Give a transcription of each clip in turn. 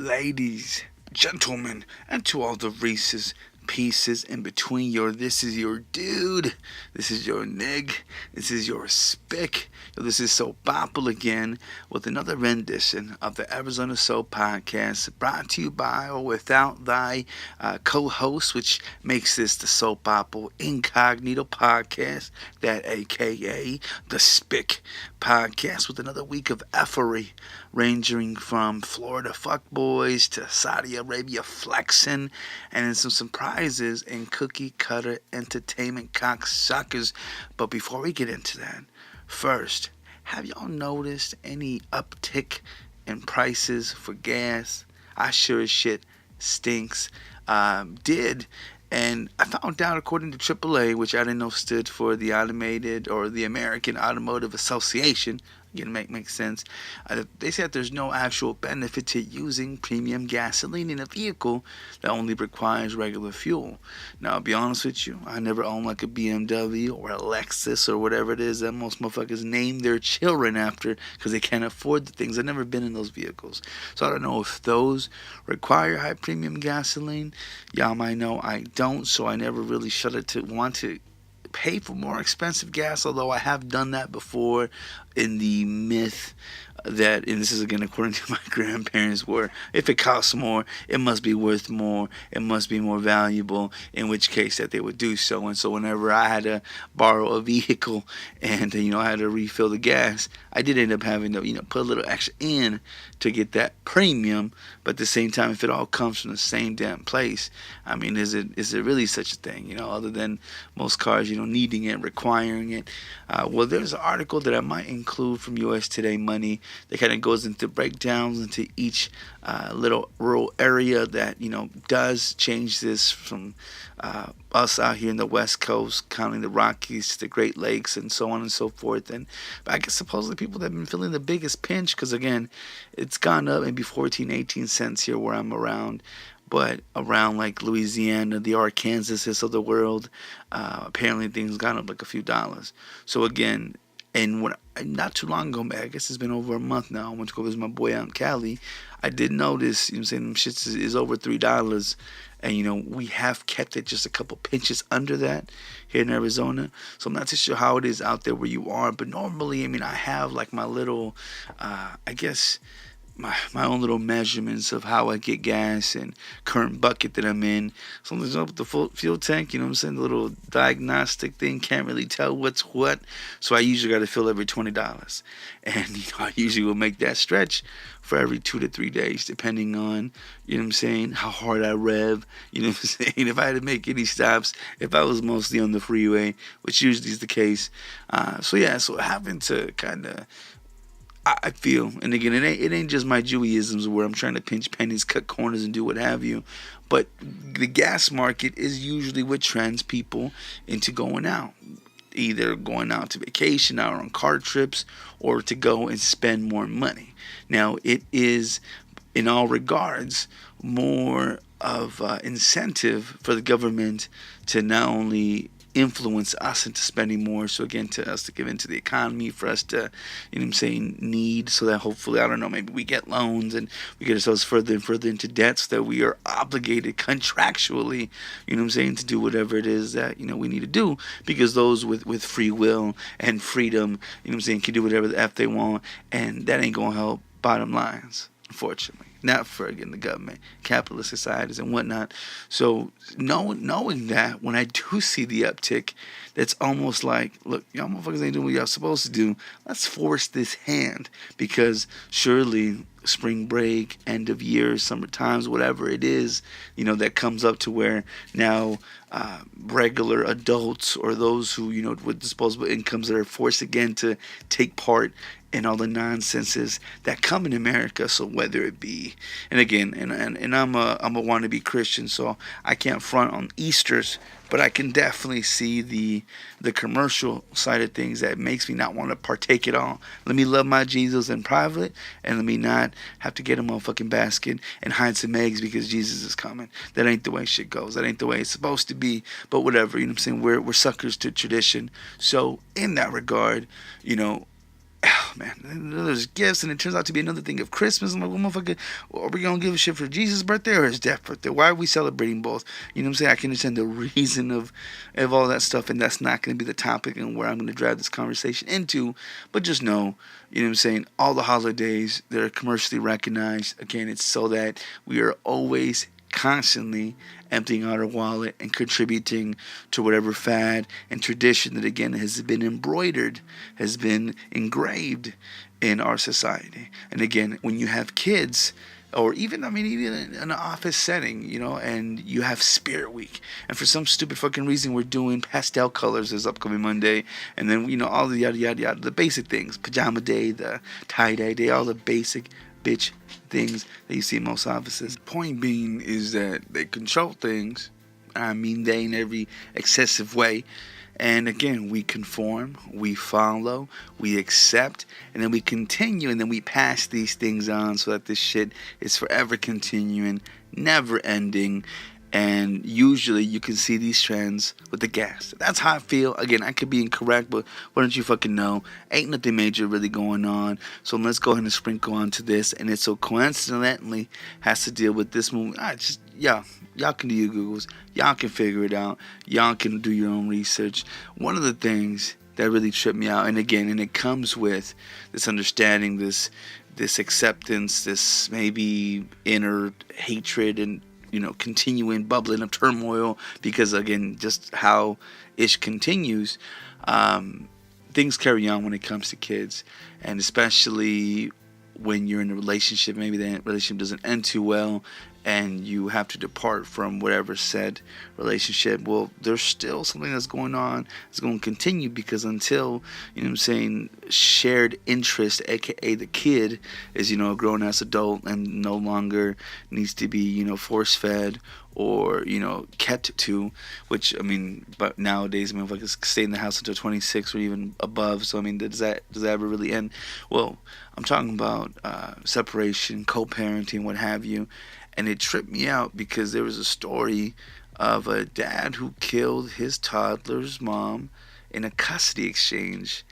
ladies, gentlemen, and to all the Reese's pieces in between this is your dude, this is your nig, this is your spick. This is So Papo again with another rendition of the Arizona Soul Podcast, brought to you by or without thy co-host, which makes this the So Papo Incognito Podcast, that aka the Spick Podcast, with another week of effery ranging from Florida fuckboys to Saudi Arabia flexing, and then some surprises in cookie cutter entertainment cocksuckers. But before we get into that, first, have y'all noticed any uptick in prices for gas? I sure as shit stinks. Did. And I found out, according to AAA, which I didn't know stood for the Automated or the American Automotive Association, again, makes sense. They said there's no actual benefit to using premium gasoline in a vehicle that only requires regular fuel. Now, I'll be honest with you, I never owned like a BMW or a Lexus or whatever it is that most motherfuckers name their children after because they can't afford the things. I've never been in those vehicles, so I don't know if those require high premium gasoline. Y'all might know I don't, so I never really shuddered to want to pay for more expensive gas, although I have done that before in the myth that, and this is again according to my grandparents, where if it costs more, it must be worth more, it must be more valuable, in which case that they would do so. And so whenever I had to borrow a vehicle and I had to refill the gas, I did end up having to put a little extra in to get that premium. But at the same time, if it all comes from the same damn place, I mean, is it really such a thing, other than most cars needing it, requiring it? Well, there's an article that I might include from US Today Money that kind of goes into breakdowns into each little rural area that does change this from us out here in the West Coast, counting the Rockies, the Great Lakes, and so on and so forth. And but I guess supposedly people that have been feeling the biggest pinch, because again, it's gone up maybe 14, 18 cents here where I'm around. But around like Louisiana, the Arkansases of the world, apparently things gone up like a few dollars. So again, and when not too long ago, I guess it's been over a month now, I went to go visit my boy out in Cali. I did notice, them shits is over $3. And, we have kept it just a couple pinches under that here in Arizona. So I'm not too sure how it is out there where you are. But normally, I have like my little, I guess, my own little measurements of how I get gas and current bucket that I'm in. Something's up with the fuel tank, the little diagnostic thing, can't really tell what's what. So I usually got to fill every $20. And, I usually will make that stretch for every 2 to 3 days, depending on, how hard I rev, if I had to make any stops, if I was mostly on the freeway, which usually is the case. So having to kind of, I feel, and again, it ain't just my Jewisms where I'm trying to pinch pennies, cut corners, and do what have you, but the gas market is usually what trends people into going out, either going out to vacation, out on car trips, or to go and spend more money. Now, it is, in all regards, more of incentive for the government to not only influence us into spending more, so again, to us to give into the economy, for us to, need, so that hopefully, I don't know, maybe we get loans and we get ourselves further and further into debt, so that we are obligated contractually, to do whatever it is that, we need to do, because those with free will and freedom, can do whatever the F they want, and that ain't gonna help bottom lines, unfortunately. Not for, again, the government, capitalist societies and whatnot. So knowing that, when I do see the uptick, that's almost like, look, y'all motherfuckers ain't doing what y'all supposed to do. Let's force this hand, because surely spring break, end of year, summer times, whatever it is, that comes up to where now regular adults, or those who, with disposable incomes, that are forced again to take part in all the nonsenses that come in America. So whether it be, and again, and I'm a wannabe Christian, so I can't front on Easters, but I can definitely see the commercial side of things that makes me not want to partake at all. Let me love my Jesus in private, and let me not have to get a motherfucking basket and hide some eggs because Jesus is coming. That ain't the way shit goes. That ain't the way it's supposed to be. But whatever, We're suckers to tradition. So in that regard, oh man, there's gifts, and it turns out to be another thing of Christmas. I'm like, well, motherfucker, are we gonna give a shit for Jesus' birthday or his death birthday? Why are we celebrating both? You know what I'm saying? I can understand the reason of all that stuff, and that's not gonna be the topic and where I'm gonna drive this conversation into. But just know, you know what I'm saying? All the holidays that are commercially recognized, again, it's so that we are always constantly emptying out our wallet and contributing to whatever fad and tradition that again has been embroidered, has been engraved in our society. And again, when you have kids, or even, I mean, even in an office setting, you know, and you have Spirit Week, and for some stupid fucking reason we're doing pastel colors this upcoming Monday, and then, you know, all the yada yada yada, the basic things, pajama day, the tie-dye day, all the basic bitch things that you see in most offices. Point being is that they control things. I mean, they in every excessive way. And again, we conform, we follow, we accept, and then we continue, and then we pass these things on so that this shit is forever continuing, never ending. And usually you can see these trends with the gas. That's how I feel. Again, I could be incorrect, but why don't you fucking know? Ain't nothing major really going on. So let's go ahead and sprinkle onto this. And it so coincidentally has to deal with this movie. Y'all can do your Googles. Y'all can figure it out. Y'all can do your own research. One of the things that really tripped me out, and again, and it comes with this understanding, this acceptance, this maybe inner hatred and, you know, continuing bubbling of turmoil, because again, just how ish continues, things carry on when it comes to kids, and especially when you're in a relationship, maybe that relationship doesn't end too well, and you have to depart from whatever said relationship. Well, there's still something that's going on. It's going to continue, because until, you know what I'm saying, shared interest, aka the kid, is, you know, a grown ass adult and no longer needs to be, you know, force fed or, you know, kept to, which, I mean, but nowadays, I mean, if I could stay in the house until 26 or even above, so I mean, does that ever really end? Well, I'm talking about separation, co-parenting, what have you. And it tripped me out because there was a story of a dad who killed his toddler's mom in a custody exchange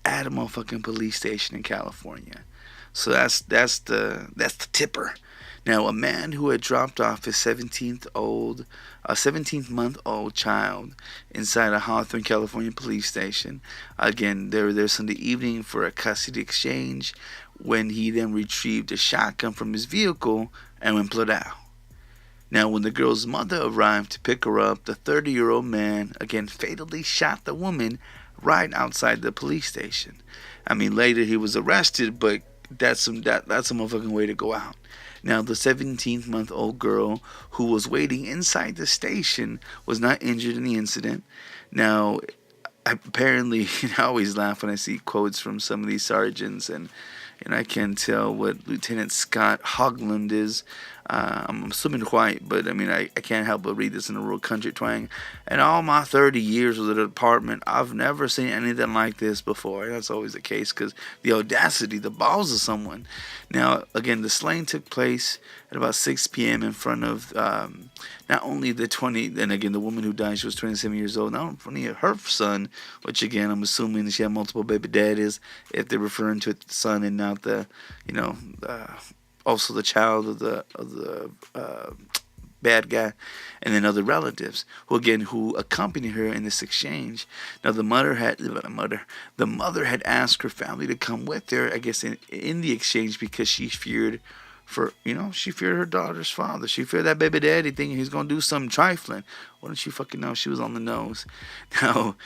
at a motherfucking police station in California. So that's the tipper. Now, a man who had dropped off his 17-month-old child inside a Hawthorne, California police station. Again, they were there Sunday evening for a custody exchange when he then retrieved a shotgun from his vehicle and went plodao. Now, when the girl's mother arrived to pick her up, the 30-year-old man again fatally shot the woman right outside the police station. I mean, later he was arrested, but that's a motherfucking way to go out. Now, the 17-month-old girl who was waiting inside the station was not injured in the incident. Now, apparently, I always laugh when I see quotes from some of these sergeants, and I can't tell what Lieutenant Scott Hogland is. I'm assuming white, but I mean, I can't help but read this in a real country twang. In all my 30 years with the department, I've never seen anything like this before. And that's always the case, because the audacity, the balls of someone. Now, again, the slaying took place at about 6 p.m. in front of not only the 20, and again, the woman who died, she was 27 years old, not in front of her son, which again, I'm assuming she had multiple baby daddies, if they're referring to it, the son and not the, you know, also the child of the bad guy, and then other relatives who accompanied her in this exchange. Now, the mother had asked her family to come with her, I guess, in the exchange, because she feared her daughter's father. She feared that baby daddy thinking he's gonna do something trifling. Why don't you fucking know? She was on the nose. Now,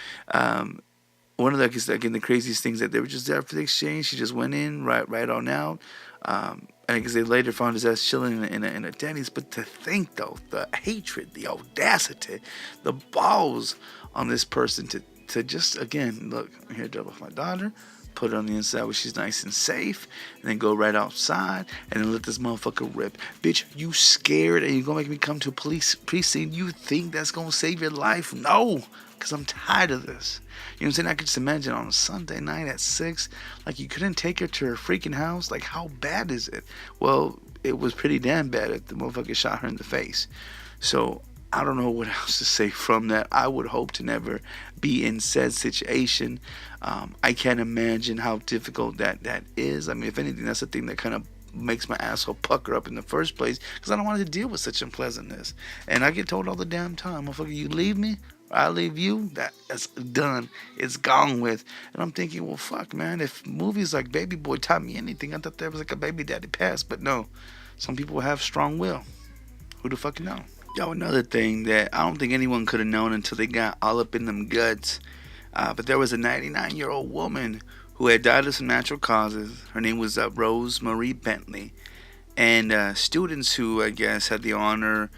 one of the craziest things that they were just there for the exchange. She just went in right on out. And because they later found his ass chilling in a Denny's. But to think, though, the hatred, the audacity, the balls on this person to just, again, look, I'm here to drop off my daughter, put her on the inside where she's nice and safe, and then go right outside, and then let this motherfucker rip. Bitch, you scared, and you gonna make me come to a police precinct? You think that's gonna save your life? No, because I'm tired of this. You know what I'm saying? I could just imagine on a Sunday night at 6, like, you couldn't take her to her freaking house. Like, how bad is it? Well, it was pretty damn bad if the motherfucker shot her in the face. So, I don't know what else to say from that. I would hope to never be in said situation. I can't imagine how difficult that is. I mean, if anything, that's the thing that kind of makes my asshole pucker up in the first place because I don't want to deal with such unpleasantness. And I get told all the damn time, motherfucker, you leave me, or I leave you, that's done. It's gone with. And I'm thinking, well, fuck, man, if movies like Baby Boy taught me anything, I thought there was like a baby daddy past. But no, some people have strong will. Who the fuck know? Yo, another thing that I don't think anyone could have known until they got all up in them guts. But there was a 99-year-old woman who had died of some natural causes. Her name was Rose Marie Bentley. And students who, I guess, had the honor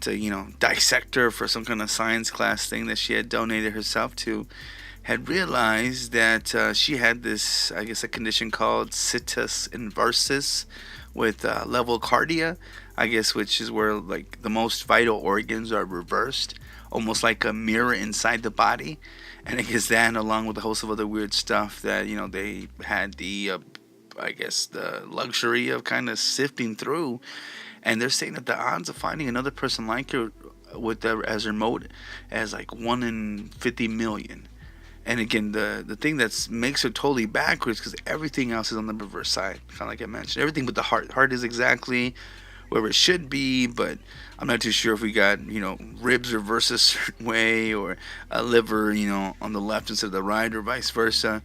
to, dissect her for some kind of science class thing that she had donated herself to, had realized that she had this, I guess, a condition called situs inversus with level cardia, I guess, which is where like the most vital organs are reversed, almost like a mirror inside the body. And I guess that, along with a host of other weird stuff that they had the, I guess, the luxury of kind of sifting through. And they're saying that the odds of finding another person like her with as remote as like 1 in 50 million. And again, the thing that makes her totally backwards because everything else is on the reverse side, kind of like I mentioned. Everything but the heart. Heart is exactly where it should be, but I'm not too sure if we got, ribs reversed a certain way or a liver, on the left instead of the right or vice versa.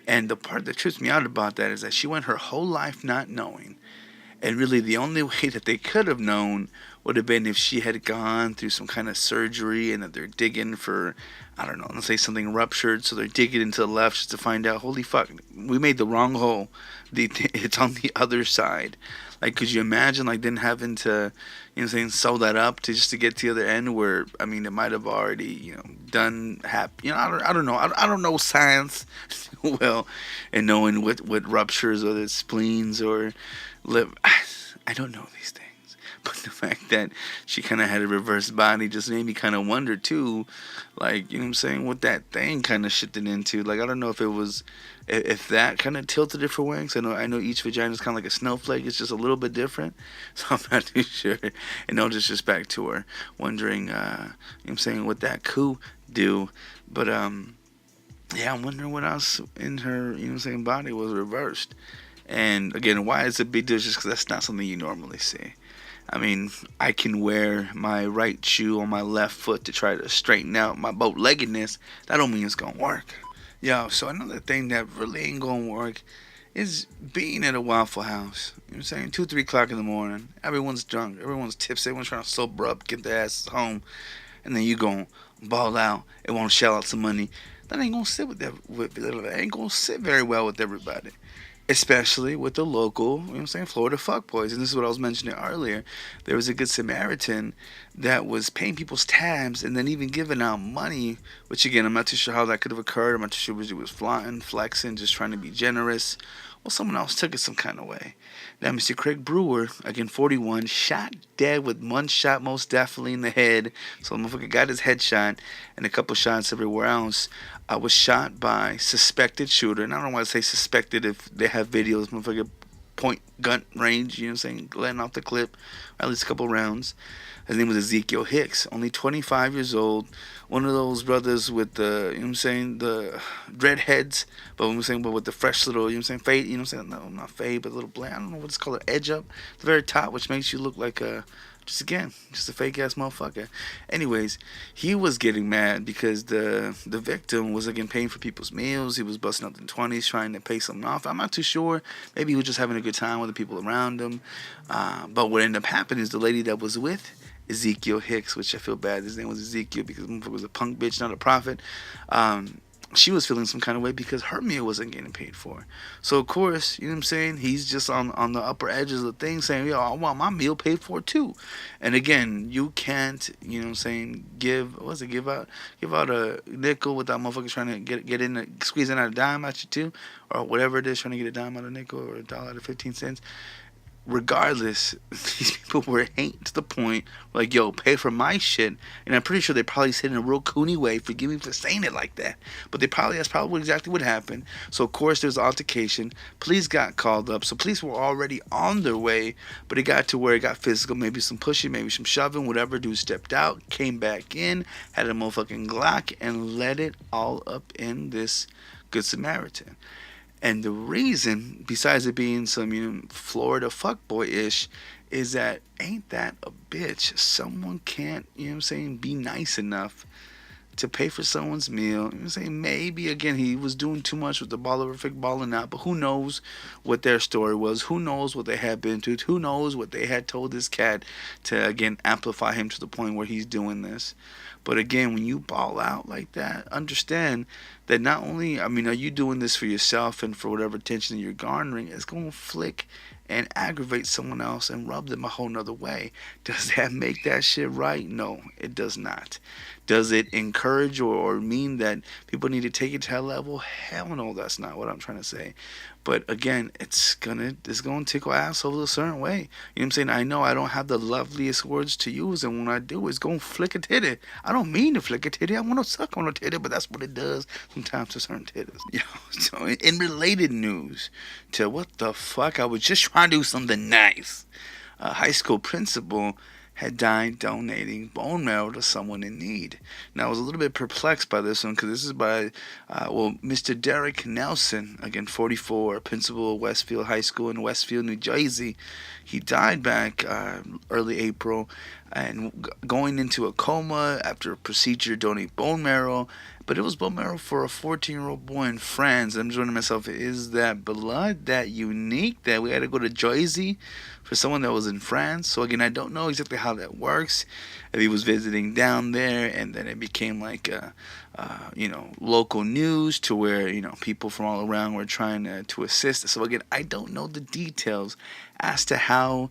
And the part that trips me out about that is that she went her whole life not knowing. And really, the only way that they could have known would have been if she had gone through some kind of surgery and that they're digging for, I don't know, let's say something ruptured. So they're digging into the left just to find out, holy fuck, we made the wrong hole. It's on the other side. Like, could you imagine, like, then having to, sew that up just to get to the other end where, I mean, it might have already, done, I don't know. I don't know science well and knowing what ruptures, whether it's spleens or live. I don't know these things. But the fact that she kind of had a reverse body just made me kind of wonder, too, like, what that thing kind of shifted into. Like, I don't know if it was, if that kind of tilted it for wings. I know each vagina is kind of like a snowflake. It's just a little bit different. So I'm not too sure. And no disrespect to her, wondering, what that coup do. But, yeah, I'm wondering what else in her, body was reversed. And again, why is it a big deal? Just because that's not something you normally see. I mean, I can wear my right shoe on my left foot to try to straighten out my bow-leggedness. That don't mean it's gonna work. Yo, so another thing that really ain't gonna work is being at a Waffle House. 2, 3 o'clock in the morning. Everyone's drunk. Everyone's tipsy. Everyone's trying to sober up, get their asses home. And then you gonna ball out and want to shell out some money. That ain't gonna sit ain't gonna sit very well with everybody. Especially with the local, Florida fuckboys. And this is what I was mentioning earlier. There was a good Samaritan that was paying people's tabs and then even giving out money, which again, I'm not too sure how that could have occurred. I'm not too sure if he was flaunting, flexing, just trying to be generous. Well, someone else took it some kind of way. Now, Mr. Craig Brewer, again, 41, shot dead with one shot most definitely in the head. So the motherfucker got his head shot and a couple shots everywhere else. Was shot by suspected shooter. And I don't want to say suspected if they have videos. Motherfucker point gun range, letting off the clip, at least a couple rounds. His name was Ezekiel Hicks, only 25 years old. One of those brothers with the, the dreadheads, but but with the fresh little, fade, no, not fade, but a little bland. I don't know what it's called, an edge up, the very top, which makes you look like just a fake ass motherfucker. Anyways, he was getting mad because the victim was again paying for people's meals. He was busting up the 20s trying to pay something off. I'm not too sure. Maybe he was just having a good time with the people around him. But what ended up happening is the lady that was with Ezekiel Hicks, which I feel bad, his name was Ezekiel because he was a punk bitch, not a prophet. She was feeling some kind of way because her meal wasn't getting paid for. So, of course, he's just on the upper edges of the thing saying, yo, I want my meal paid for too. And again, you can't, give out a nickel without motherfuckers trying to get in, squeezing out a dime at you too, or whatever it is, trying to get a dime out of a nickel or a dollar out of 15 cents. regardless, these people were hating to the point like, yo, pay for my shit. And I'm pretty sure they probably said in a real coony way, forgive me for saying it like that. But that's probably exactly what happened. So of course there's altercation. Police got called up. So police were already on their way, but it got to where it got physical, maybe some pushing, maybe some shoving, whatever. Dude stepped out, came back in, had a motherfucking Glock, and let it all up in this Good Samaritan. And the reason, besides it being some Florida fuckboy ish, is that ain't that a bitch? Someone can't, be nice enough to pay for someone's meal. You know what I'm saying? Maybe, again, he was doing too much with the ballerific balling out, but who knows what their story was? Who knows what they had been to? Who knows what they had told this cat to, again, amplify him to the point where he's doing this? But again, when you ball out like that, understand that not only, are you doing this for yourself and for whatever attention you're garnering, it's going to flick and aggravate someone else and rub them a whole nother way. Does that make that shit right? No, it does not. Does it encourage or mean that people need to take it to that level? Hell no, that's not what I'm trying to say. But again, it's gonna tickle assholes a certain way. You know what I'm saying? I know I don't have the loveliest words to use, and when I do, it's gonna flick a titty. I don't mean to flick a titty. I want to suck on a titty, but that's what it does sometimes to certain titties. So in related news to what the fuck, I was just trying to do something nice. A high school principal had died donating bone marrow to someone in need. Now, I was a little bit perplexed by this one because this is by, Mr. Derek Nelson, again, 44, principal of Westfield High School in Westfield, New Jersey. He died back early April and going into a coma after a procedure to donate bone marrow. But it was bone marrow for a 14-year-old boy in France. I'm just wondering to myself, is that blood that unique that we had to go to Jersey for someone that was in France? So again, I don't know exactly how that works. If he was visiting down there and then it became like local news to where people from all around were trying to assist. So again, I don't know the details as to how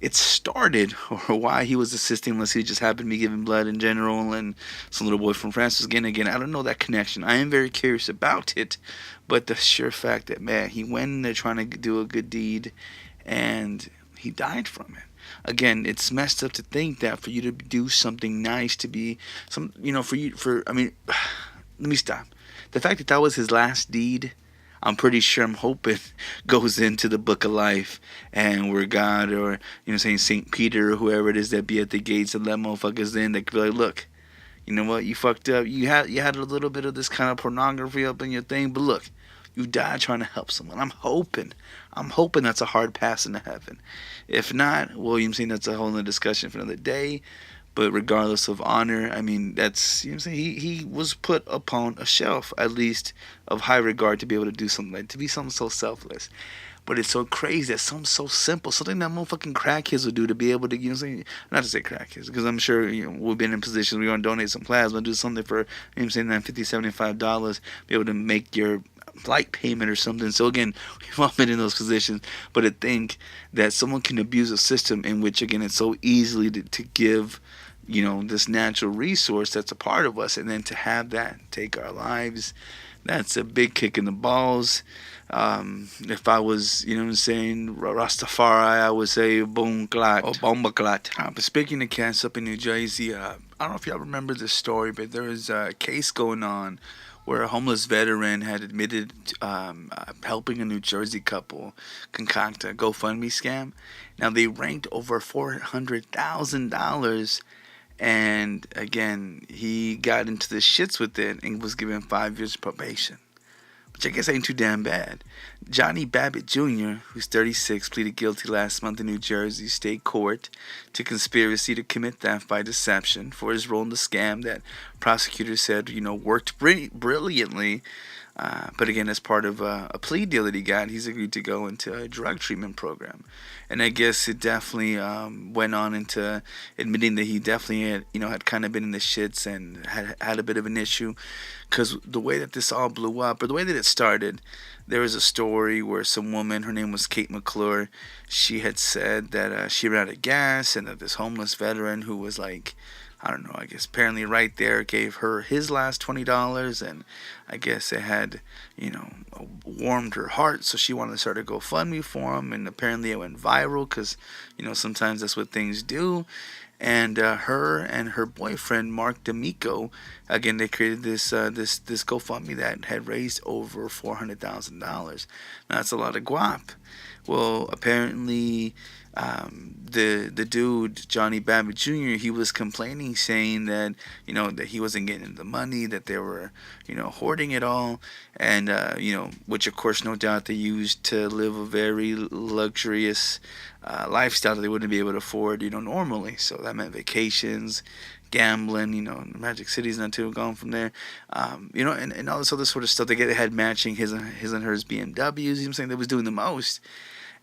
it started or why he was assisting, unless he just happened to be giving blood in general and some little boy from France was again, I don't know that connection. I am very curious about it, but the sheer fact that, man, he went in there trying to do a good deed and he died from it. Again, it's messed up to think that for you to do something nice, to be let me stop. The fact that that was his last deed, I'm pretty sure, I'm hoping, goes into the book of life, and where God or, St. Peter or whoever it is that be at the gates and let motherfuckers in, that could be like, look, you know what, you fucked up. You had a little bit of this kind of pornography up in your thing, but look, you died trying to help someone. I'm hoping that's a hard pass into heaven. If not, well, that's a whole other discussion for another day. But regardless of honor, that's, he was put upon a shelf, at least of high regard, to be able to do something, to be something so selfless. But it's so crazy that something so simple, something that motherfucking crackheads would do to be able to, not to say crackheads, because I'm sure, we've been in positions where we're going to donate some plasma, do something for, $50, $75, be able to make your flight payment or something. So again, we've all been in those positions, but to think that someone can abuse a system in which, again, it's so easily to give this natural resource that's a part of us, and then to have that take our lives, that's a big kick in the balls. If I was, Rastafari, I would say boom clot or bomba clot. But speaking of cats up in New Jersey, I don't know if y'all remember this story, but there was a case going on where a homeless veteran had admitted helping a New Jersey couple concoct a GoFundMe scam. Now, they ranked over $400,000. And again, he got into the shits with it and was given 5 years probation, which I guess ain't too damn bad. Johnny Babbitt Jr., who's 36, pleaded guilty last month in New Jersey State Court to conspiracy to commit theft by deception for his role in the scam that prosecutors said, worked brilliantly. But again, as part of a plea deal that he got, he's agreed to go into a drug treatment program. And I guess it definitely went on into admitting that he definitely had kind of been in the shits and had a bit of an issue. Because the way that this all blew up, or the way that it started, there was a story where some woman, her name was Kate McClure, she had said that she ran out of gas, and that this homeless veteran who was like, I don't know, I guess apparently right there gave her his last $20, and I guess it had, warmed her heart, so she wanted to start a GoFundMe for him, and apparently it went viral because, sometimes that's what things do. And her and her boyfriend Mark D'Amico, again, they created this GoFundMe that had raised over $400,000. Now that's a lot of guap. Well, apparently, the dude Johnny Babbitt Jr., he was complaining, saying that that he wasn't getting the money, that they were hoarding it all, and which of course no doubt they used to live a very luxurious lifestyle that they wouldn't be able to afford normally. So that meant vacations, gambling, Magic City's not too gone from there, and all this other sort of stuff. They had matching his and hers BMWs. I'm saying they was doing the most.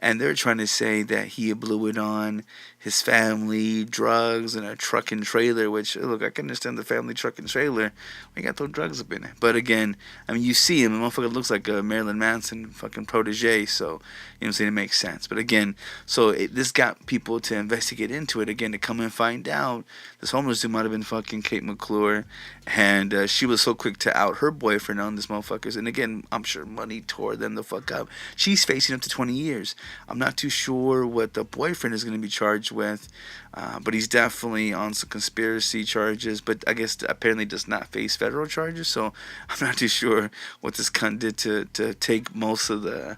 And they're trying to say that he blew it on his family, drugs, and a truck and trailer, which, look, I can understand the family truck and trailer. We got those drugs up in it. But again, I mean, you see him, the motherfucker looks like a Marilyn Manson fucking protege, so, I'm saying, it makes sense. But again, so this got people to investigate into it, again, to come and find out this homeless dude might have been fucking Kate McClure, and she was so quick to out her boyfriend on this motherfuckers. And again, I'm sure money tore them the fuck up. She's facing up to 20 years. I'm not too sure what the boyfriend is going to be charged with, but he's definitely on some conspiracy charges, but I guess apparently does not face federal charges, so I'm not too sure what this cunt did to take most of the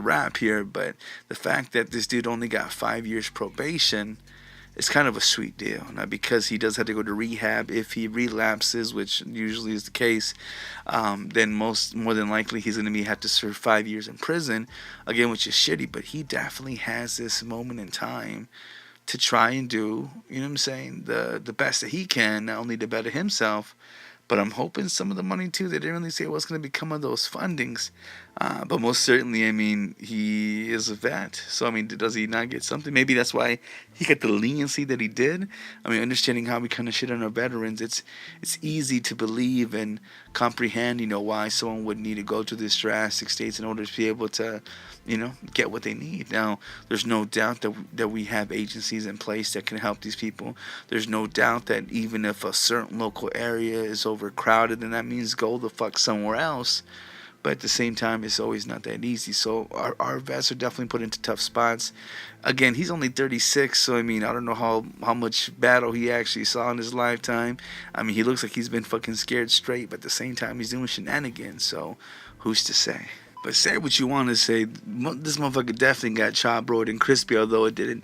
rap here. But the fact that this dude only got 5 years probation, it's kind of a sweet deal. Now, because he does have to go to rehab if he relapses, which usually is the case, then more than likely he's going to have to serve 5 years in prison, again, which is shitty. But he definitely has this moment in time to try and do, the best that he can, not only to better himself, but I'm hoping some of the money, too. They didn't really say what's going to become of those fundings. But most certainly, I mean, he is a vet. So, I mean, does he not get something? Maybe that's why he got the leniency that he did. I mean, understanding how we kind of shit on our veterans, it's easy to believe and comprehend, why someone would need to go to this drastic states in order to be able to, get what they need. Now, there's no doubt that we have agencies in place that can help these people. There's no doubt that even if a certain local area is overcrowded, then that means go the fuck somewhere else. But at the same time, it's always not that easy. So our vets are definitely put into tough spots. Again, he's only 36, so I mean, I don't know how much battle he actually saw in his lifetime. I mean, he looks like he's been fucking scared straight, but at the same time, he's doing shenanigans. So who's to say? But say what you want to say, this motherfucker definitely got chop-broiled and crispy, although it didn't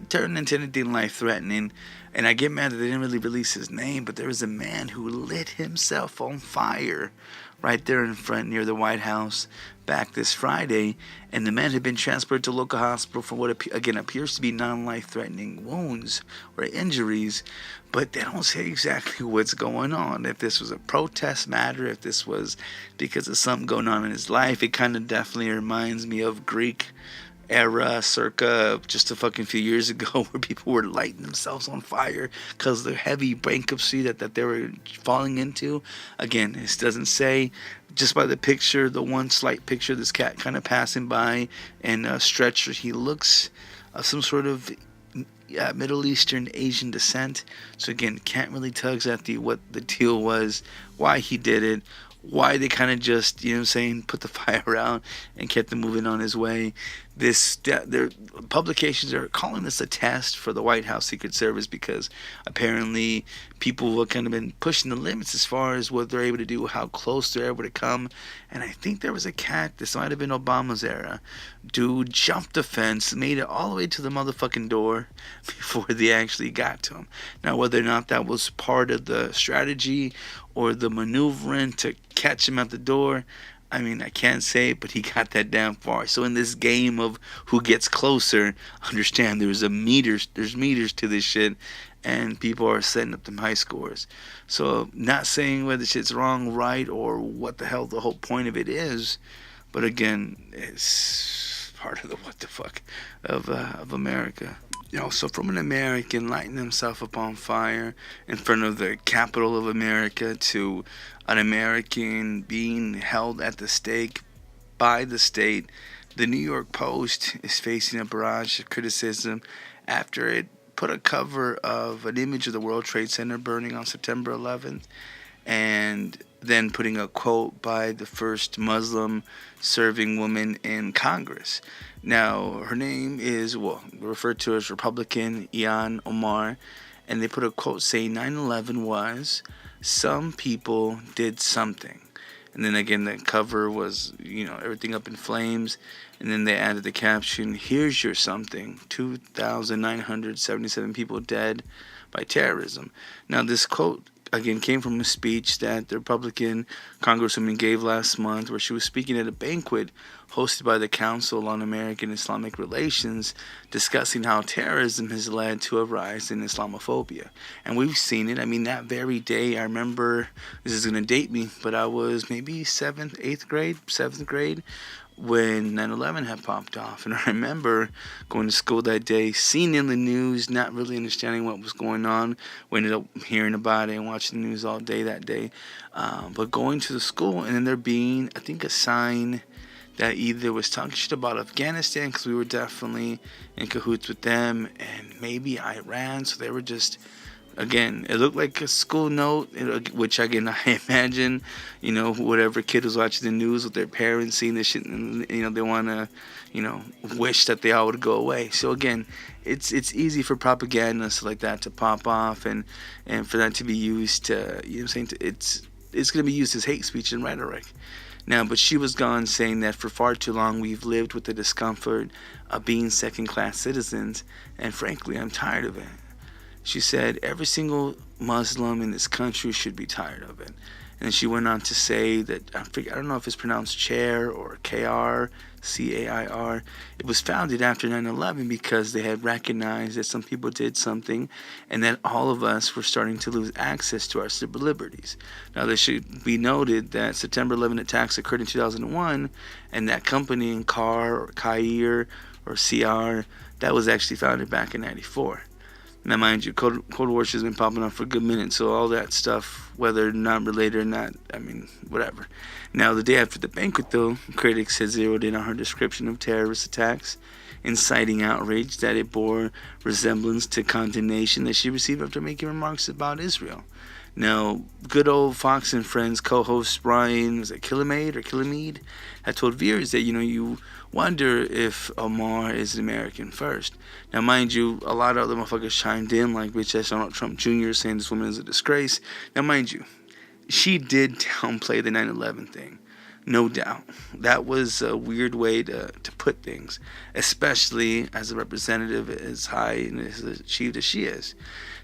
turn into anything life-threatening. And I get mad that they didn't really release his name, but there was a man who lit himself on fire right there in front near the White House back this Friday, and the man had been transported to a local hospital for what again appears to be non-life-threatening wounds or injuries, but they don't say exactly what's going on. If this was a protest matter, if this was because of something going on in his life, it kind of definitely reminds me of Greek era circa just a fucking few years ago, where people were lighting themselves on fire because of the heavy bankruptcy that they were falling into. Again, this doesn't say, just by the picture, the one slight picture of this cat kind of passing by in a stretcher, he looks of some sort of Middle Eastern Asian descent. So again, can't really tell exactly what the deal was, why he did it, why they kind of just, put the fire out and kept him moving on his way. Their publications are calling this a test for the White House Secret Service, because apparently people have kind of been pushing the limits as far as what they're able to do, how close they're able to come. And I think there was a cat, this might have been Obama's era, dude jumped the fence, made it all the way to the motherfucking door before they actually got to him. Now, whether or not that was part of the strategy or the maneuvering to catch him at the door, I mean, I can't say it, but he got that damn far. So in this game of who gets closer, understand there's meters to this shit, and people are setting up them high scores. So not saying whether shit's wrong, right, or what the hell the whole point of it is, but again, it's part of the what the fuck of America. So from an American lighting himself up on fire in front of the capital of America to an American being held at the stake by the state. The New York Post is facing a barrage of criticism after it put a cover of an image of the World Trade Center burning on September 11th, and then putting a quote by the first Muslim serving woman in Congress. Now, her name is, well, referred to as Republican Ilhan Omar, and they put a quote saying 9/11 was, some people did something. And then again, the cover was, everything up in flames. And then they added the caption, here's your something, 2,977 people dead by terrorism. Now, this quote, again, came from a speech that the Republican Congresswoman gave last month, where she was speaking at a banquet hosted by the Council on American Islamic Relations, discussing how terrorism has led to a rise in Islamophobia. And we've seen it. I mean, that very day, I remember, this is going to date me, but I was maybe 7th grade, when 9/11 had popped off. And I remember going to school that day, seeing in the news, not really understanding what was going on. We ended up hearing about it and watching the news all day that day. But going to the school, and then there being, I think, a sign that either was talking shit about Afghanistan, because we were definitely in cahoots with them, and maybe Iran. So they were just, again, it looked like a school note, which, again, I imagine, whatever kid was watching the news with their parents seeing this shit, and, they want to, wish that they all would go away. So, again, it's easy for propagandists like that to pop off, and for that to be used to, it's going to be used as hate speech and rhetoric. Now, but she was gone, saying that for far too long we've lived with the discomfort of being second-class citizens, and frankly, I'm tired of it. She said every single Muslim in this country should be tired of it. And she went on to say that, I don't know if it's pronounced Chair or K-R, C-A-I-R. It was founded after 9/11 because they had recognized that some people did something, and that all of us were starting to lose access to our civil liberties. Now, there should be noted that September 11 attacks occurred in 2001, and that company in CAR or CAIR or CR, that was actually founded back in 94. Now, mind you, Cold War has been popping up for a good minute, so all that stuff, whether not related or not, I mean, whatever. Now, the day after the banquet, though, critics had zeroed in on her description of terrorist attacks, inciting outrage that it bore resemblance to condemnation that she received after making remarks about Israel. Now, good old Fox and Friends co-host Brian, was it Killamade, had told viewers that, you wonder if Omar is an American first. Now, mind you, a lot of other motherfuckers chimed in, like bitch ass Donald Trump Jr. saying this woman is a disgrace. Now, mind you, she did downplay the 9/11 thing. No doubt. That was a weird way to put things, especially as a representative as high and as achieved as she is.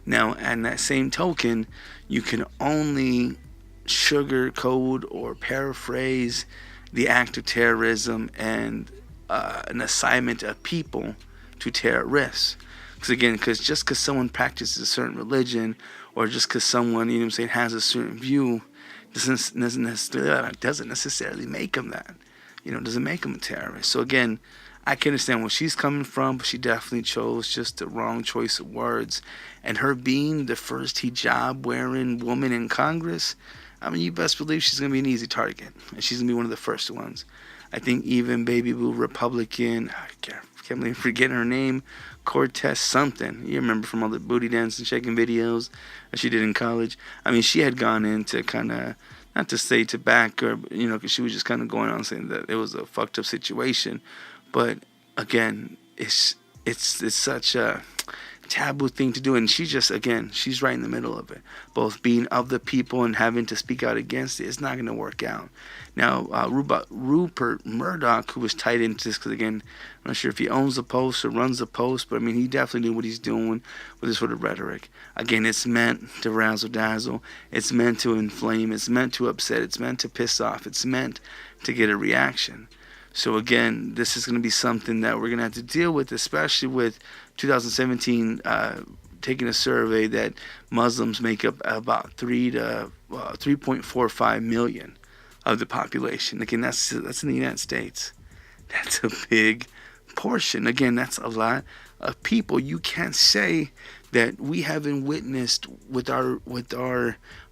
Now, and that same token, you can only sugarcoat or paraphrase the act of terrorism and an assignment of people to terrorists. Because just because someone practices a certain religion, or just because someone, has a certain view, doesn't necessarily make them that. Doesn't make them a terrorist. So again, I can understand where she's coming from, but she definitely chose just the wrong choice of words. And her being the first hijab-wearing woman in Congress, I mean, you best believe she's going to be an easy target. And she's going to be one of the first ones. I think even baby boo Republican, I can't believe I'm forgetting her name, Cortez something. You remember from all the booty dancing, shaking videos that she did in college. I mean, she had gone into kind of, not to say to back her, because she was just kind of going on saying that it was a fucked up situation. But again, it's such a taboo thing to do, and she's right in the middle of it. Both being of the people and having to speak out against it, it's not going to work out. Now, Rupert Murdoch, who was tied into this, because again, I'm not sure if he owns the Post or runs the Post, but I mean, he definitely knew what he's doing with this sort of rhetoric. Again, it's meant to razzle dazzle, it's meant to inflame, it's meant to upset, it's meant to piss off, it's meant to get a reaction. So again, this is going to be something that we're going to have to deal with, especially with 2017 taking a survey that Muslims make up about 3.45 million of the population. Again, that's in the United States. That's a big portion. Again, that's a lot of people. You can't say that we haven't witnessed with our I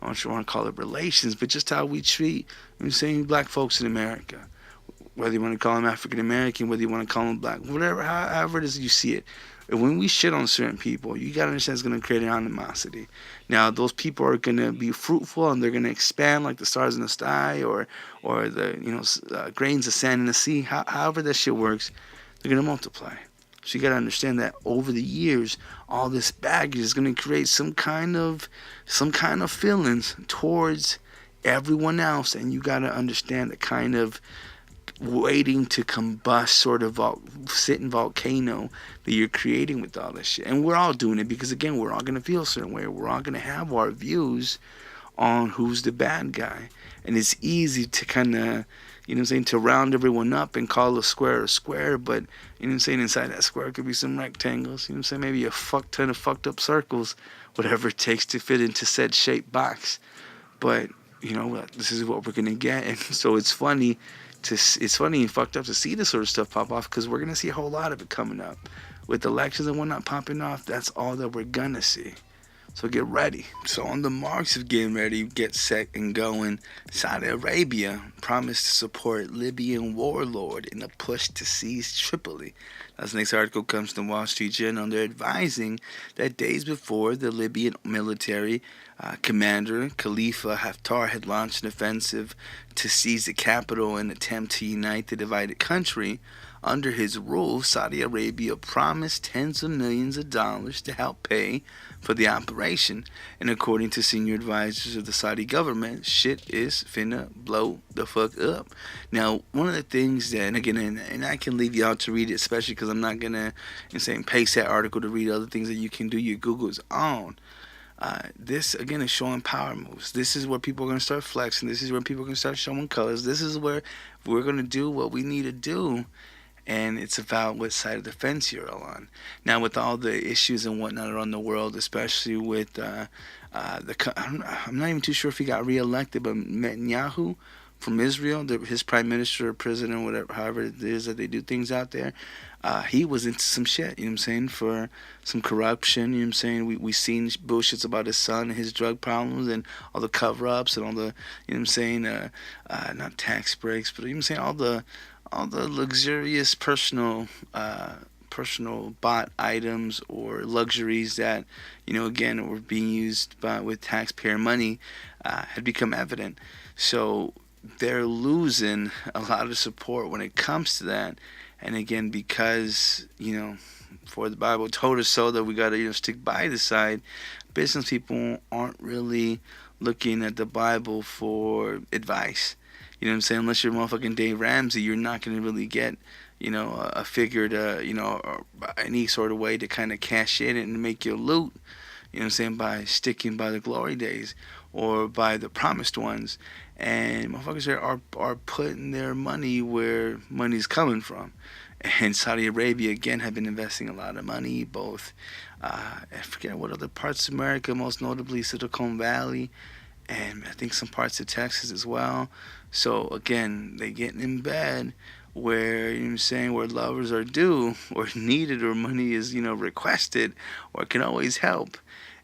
don't sure want to call it relations, but just how we treat, black folks in America. whether you want to call him African American, whether you want to call him black, whatever, however it is you see it. And when we shit on certain people, you gotta understand it's gonna create an animosity. Now, those people are gonna be fruitful and they're gonna expand like the stars in the sky, or the grains of sand in the sea. However that shit works, they're gonna multiply. So you gotta understand that over the years, all this baggage is gonna create some kind of feelings towards everyone else, and you gotta understand the kind of waiting to combust sort of sitting volcano that you're creating with all this shit. And we're all doing it because, again, we're all going to feel a certain way. We're all going to have our views on who's the bad guy. And it's easy to kind of, to round everyone up and call a square, but, inside that square could be some rectangles, maybe a fuck ton of fucked up circles, whatever it takes to fit into said shaped box. But, this is what we're going to get. And so it's funny and fucked up to see this sort of stuff pop off, because we're going to see a whole lot of it coming up. With elections and whatnot popping off, that's all that we're going to see. So get ready. So on the marks of getting ready, get set and going, Saudi Arabia promised to support Libyan warlord in a push to seize Tripoli. As the next article comes from the Wall Street Journal, they're advising that days before the Libyan military commander Khalifa Haftar had launched an offensive to seize the capital in an attempt to unite the divided country. Under his rule, Saudi Arabia promised tens of millions of dollars to help pay for the operation. And according to senior advisors of the Saudi government, shit is finna blow the fuck up. Now, one of the things that, and again, and I can leave you out to read it, especially because I'm not going to paste that article to read other things that you can do your Google's on. This, again, is showing power moves. This is where people are going to start flexing. This is where people are going to start showing colors. This is where we're going to do what we need to do. And it's about what side of the fence you're on. Now, with all the issues and whatnot around the world, especially with I'm not even too sure if he got reelected, but Netanyahu from Israel, his prime minister or president, whatever, however it is that they do things out there, he was into some shit, for some corruption, we seen bullshits about his son and his drug problems and all the cover-ups and all the, not tax breaks, but all the luxurious personal bought items or luxuries that, again, were being used with taxpayer money had become evident. So they're losing a lot of support when it comes to that. And again, because, for the Bible told us so that we got to, stick by the side, business people aren't really looking at the Bible for advice. Unless you're motherfucking Dave Ramsey, you're not going to really get, a figure to, or any sort of way to kind of cash in and make your loot, by sticking by the glory days or by the promised ones. And motherfuckers are putting their money where money's coming from. And Saudi Arabia, again, have been investing a lot of money, both, I forget what other parts of America, most notably Silicon Valley, and I think some parts of Texas as well. So again, they getting in bed where, where lovers are due or needed or money is, requested or can always help.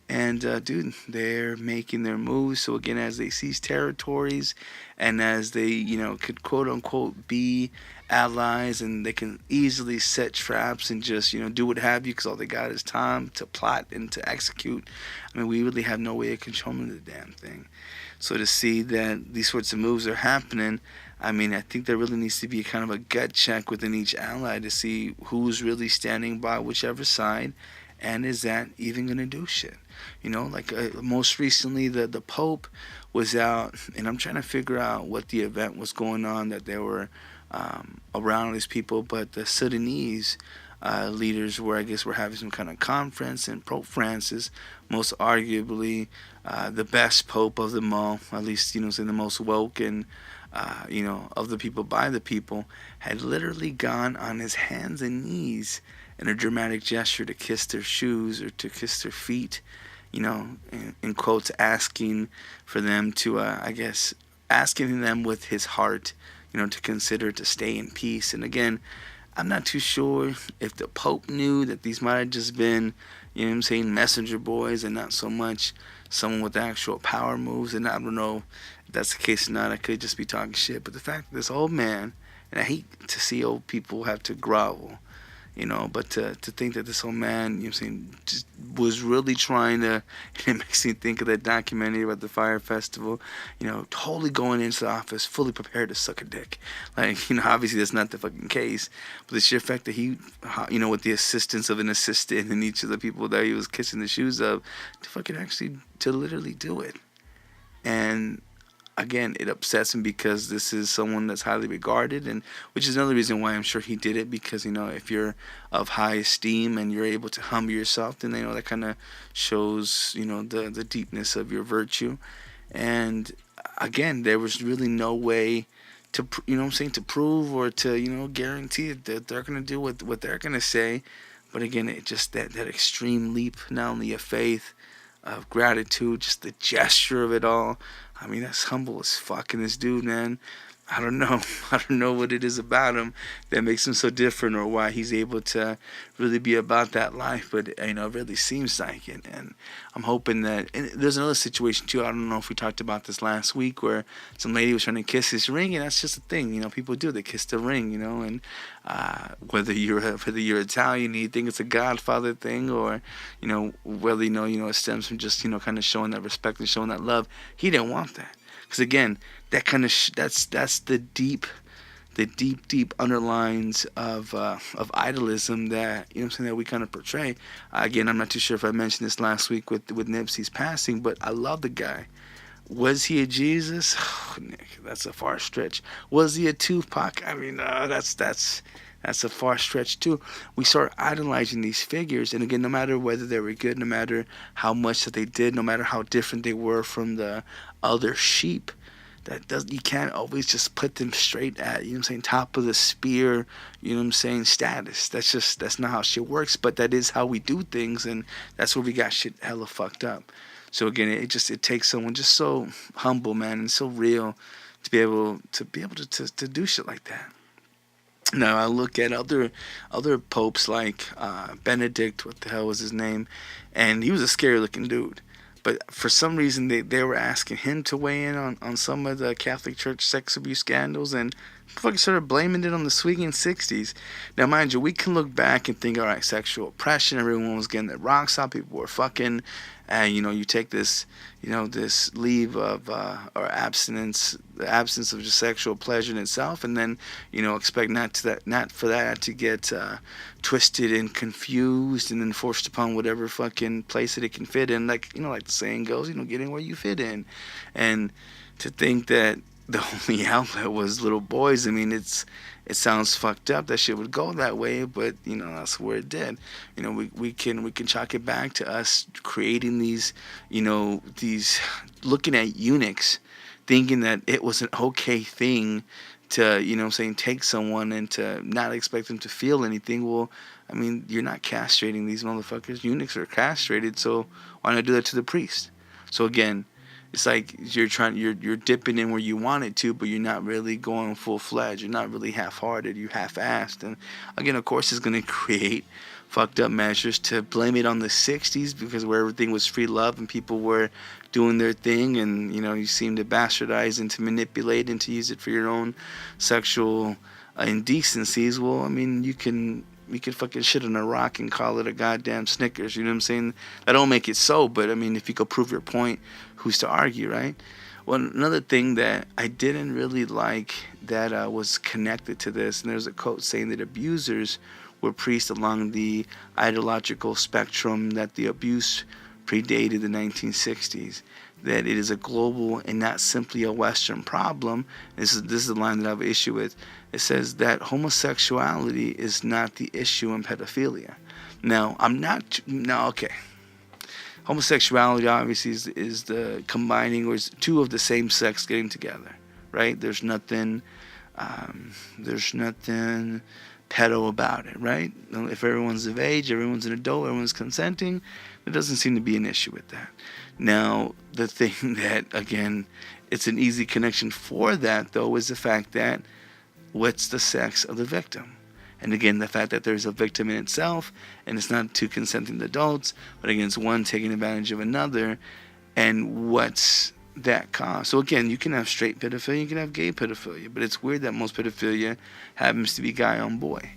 And, dude, they're making their moves. So again, as they seize territories and as they, could quote unquote be allies, and they can easily set traps and just, do what have you, because all they got is time to plot and to execute. I mean, we really have no way of controlling the damn thing. So to see that these sorts of moves are happening, I mean, I think there really needs to be kind of a gut check within each ally to see who's really standing by whichever side, and is that even going to do shit? Most recently, the Pope was out, and I'm trying to figure out what the event was going on that they were around these people, but the Sudanese leaders were having some kind of conference, and Pope Francis, most arguably the best Pope of them all, at least, the most woke and, of the people, by the people, had literally gone on his hands and knees in a dramatic gesture to kiss their shoes or to kiss their feet, in quotes, asking for them to, asking them with his heart, to consider to stay in peace. And again, I'm not too sure if the Pope knew that these might have just been, messenger boys and not so much someone with actual power moves. And I don't know if that's the case or not. I could just be talking shit. But the fact that this old man And I hate to see old people have to grovel, but to think that this old man, what I'm saying, just was really trying to, it makes me think of that documentary about the Fire Festival, totally going into the office fully prepared to suck a dick. Like, obviously that's not the fucking case, but the sheer fact that he, with the assistance of an assistant and each of the people that he was kissing the shoes of, to fucking actually, to literally do it. And again, it upsets him because this is someone that's highly regarded, and which is another reason why I'm sure he did it, because if you're of high esteem and you're able to humble yourself, then that kind of shows the deepness of your virtue. And again, there was really no way to to prove or to guarantee that they're gonna do what they're gonna say. But again, it just that extreme leap, not only of faith, of gratitude, just the gesture of it all. I mean, that's humble as fuck. And this dude, man, I don't know. I don't know what it is about him that makes him so different, or why he's able to really be about that life. But, it really seems like it. And I'm hoping that, and there's another situation too. I don't know if we talked about this last week, where some lady was trying to kiss his ring, and that's just a thing. People do, they kiss the ring, and whether you're Italian, you think it's a Godfather thing, or whether it stems from just kind of showing that respect and showing that love. He didn't want that, because again, that kind of that's the deep underlines of idolism that that we kind of portray. Again, I'm not too sure if I mentioned this last week with Nipsey's passing, but I love the guy. Was he a Jesus? Oh, Nick, that's a far stretch. Was he a Tupac? I mean, that's a far stretch too. We start idolizing these figures, and again, no matter whether they were good, no matter how much that they did, no matter how different they were from the other sheep, you can't always just put them straight at top of the spear, status. That's not how shit works. But that is how we do things, and that's where we got shit hella fucked up. So again, it takes someone just so humble, man, and so real to be able to do shit like that. Now I look at other popes like Benedict, what the hell was his name, and he was a scary looking dude. But for some reason, they were asking him to weigh in on some of the Catholic Church sex abuse scandals, and fucking started blaming it on the swinging 60s. Now, mind you, we can look back and think, all right, sexual oppression, everyone was getting their rocks out, people were fucking, and, you take this, this leave of, or abstinence, the absence of just sexual pleasure in itself, and then, expect not for that to get twisted and confused and then forced upon whatever fucking place that it can fit in, like the saying goes, get in where you fit in. And to think that the only outlet was little boys, I mean, it sounds fucked up that shit would go that way, but that's where it did. We can chalk it back to us creating these looking at eunuchs, thinking that it was an okay thing to take someone and to not expect them to feel anything. Well, I mean, you're not castrating these motherfuckers. Eunuchs are castrated, so why not do that to the priest? So again, it's like you're dipping in where you want it to, but you're not really going full-fledged. You're not really half-hearted. You're half-assed. And again, of course, it's going to create fucked up measures to blame it on the 60s, because where everything was free love and people were doing their thing, and you seem to bastardize and to manipulate and to use it for your own sexual indecencies. Well, I mean, we can fucking shit on a rock and call it a goddamn Snickers, you know what I'm saying? That don't make it so, but I mean, if you could prove your point, who's to argue, right? Well, another thing that I didn't really like that was connected to this, and there's a quote saying that abusers were priests along the ideological spectrum, that the abuse predated the 1960s, that it is a global and not simply a Western problem. This is the line that I have an issue with. It says that homosexuality is not the issue in pedophilia. Now, okay. Homosexuality obviously is the combining, or is two of the same sex getting together, right? There's nothing pedo about it, right? If everyone's of age, everyone's an adult, everyone's consenting, there doesn't seem to be an issue with that. Now, the thing that, again, it's an easy connection for that, though, is the fact that what's the sex of the victim? And again, the fact that there's a victim in itself, and it's not two consenting adults, but again, it's one taking advantage of another, and what's that cause. So again, you can have straight pedophilia, you can have gay pedophilia, but it's weird that most pedophilia happens to be guy on boy.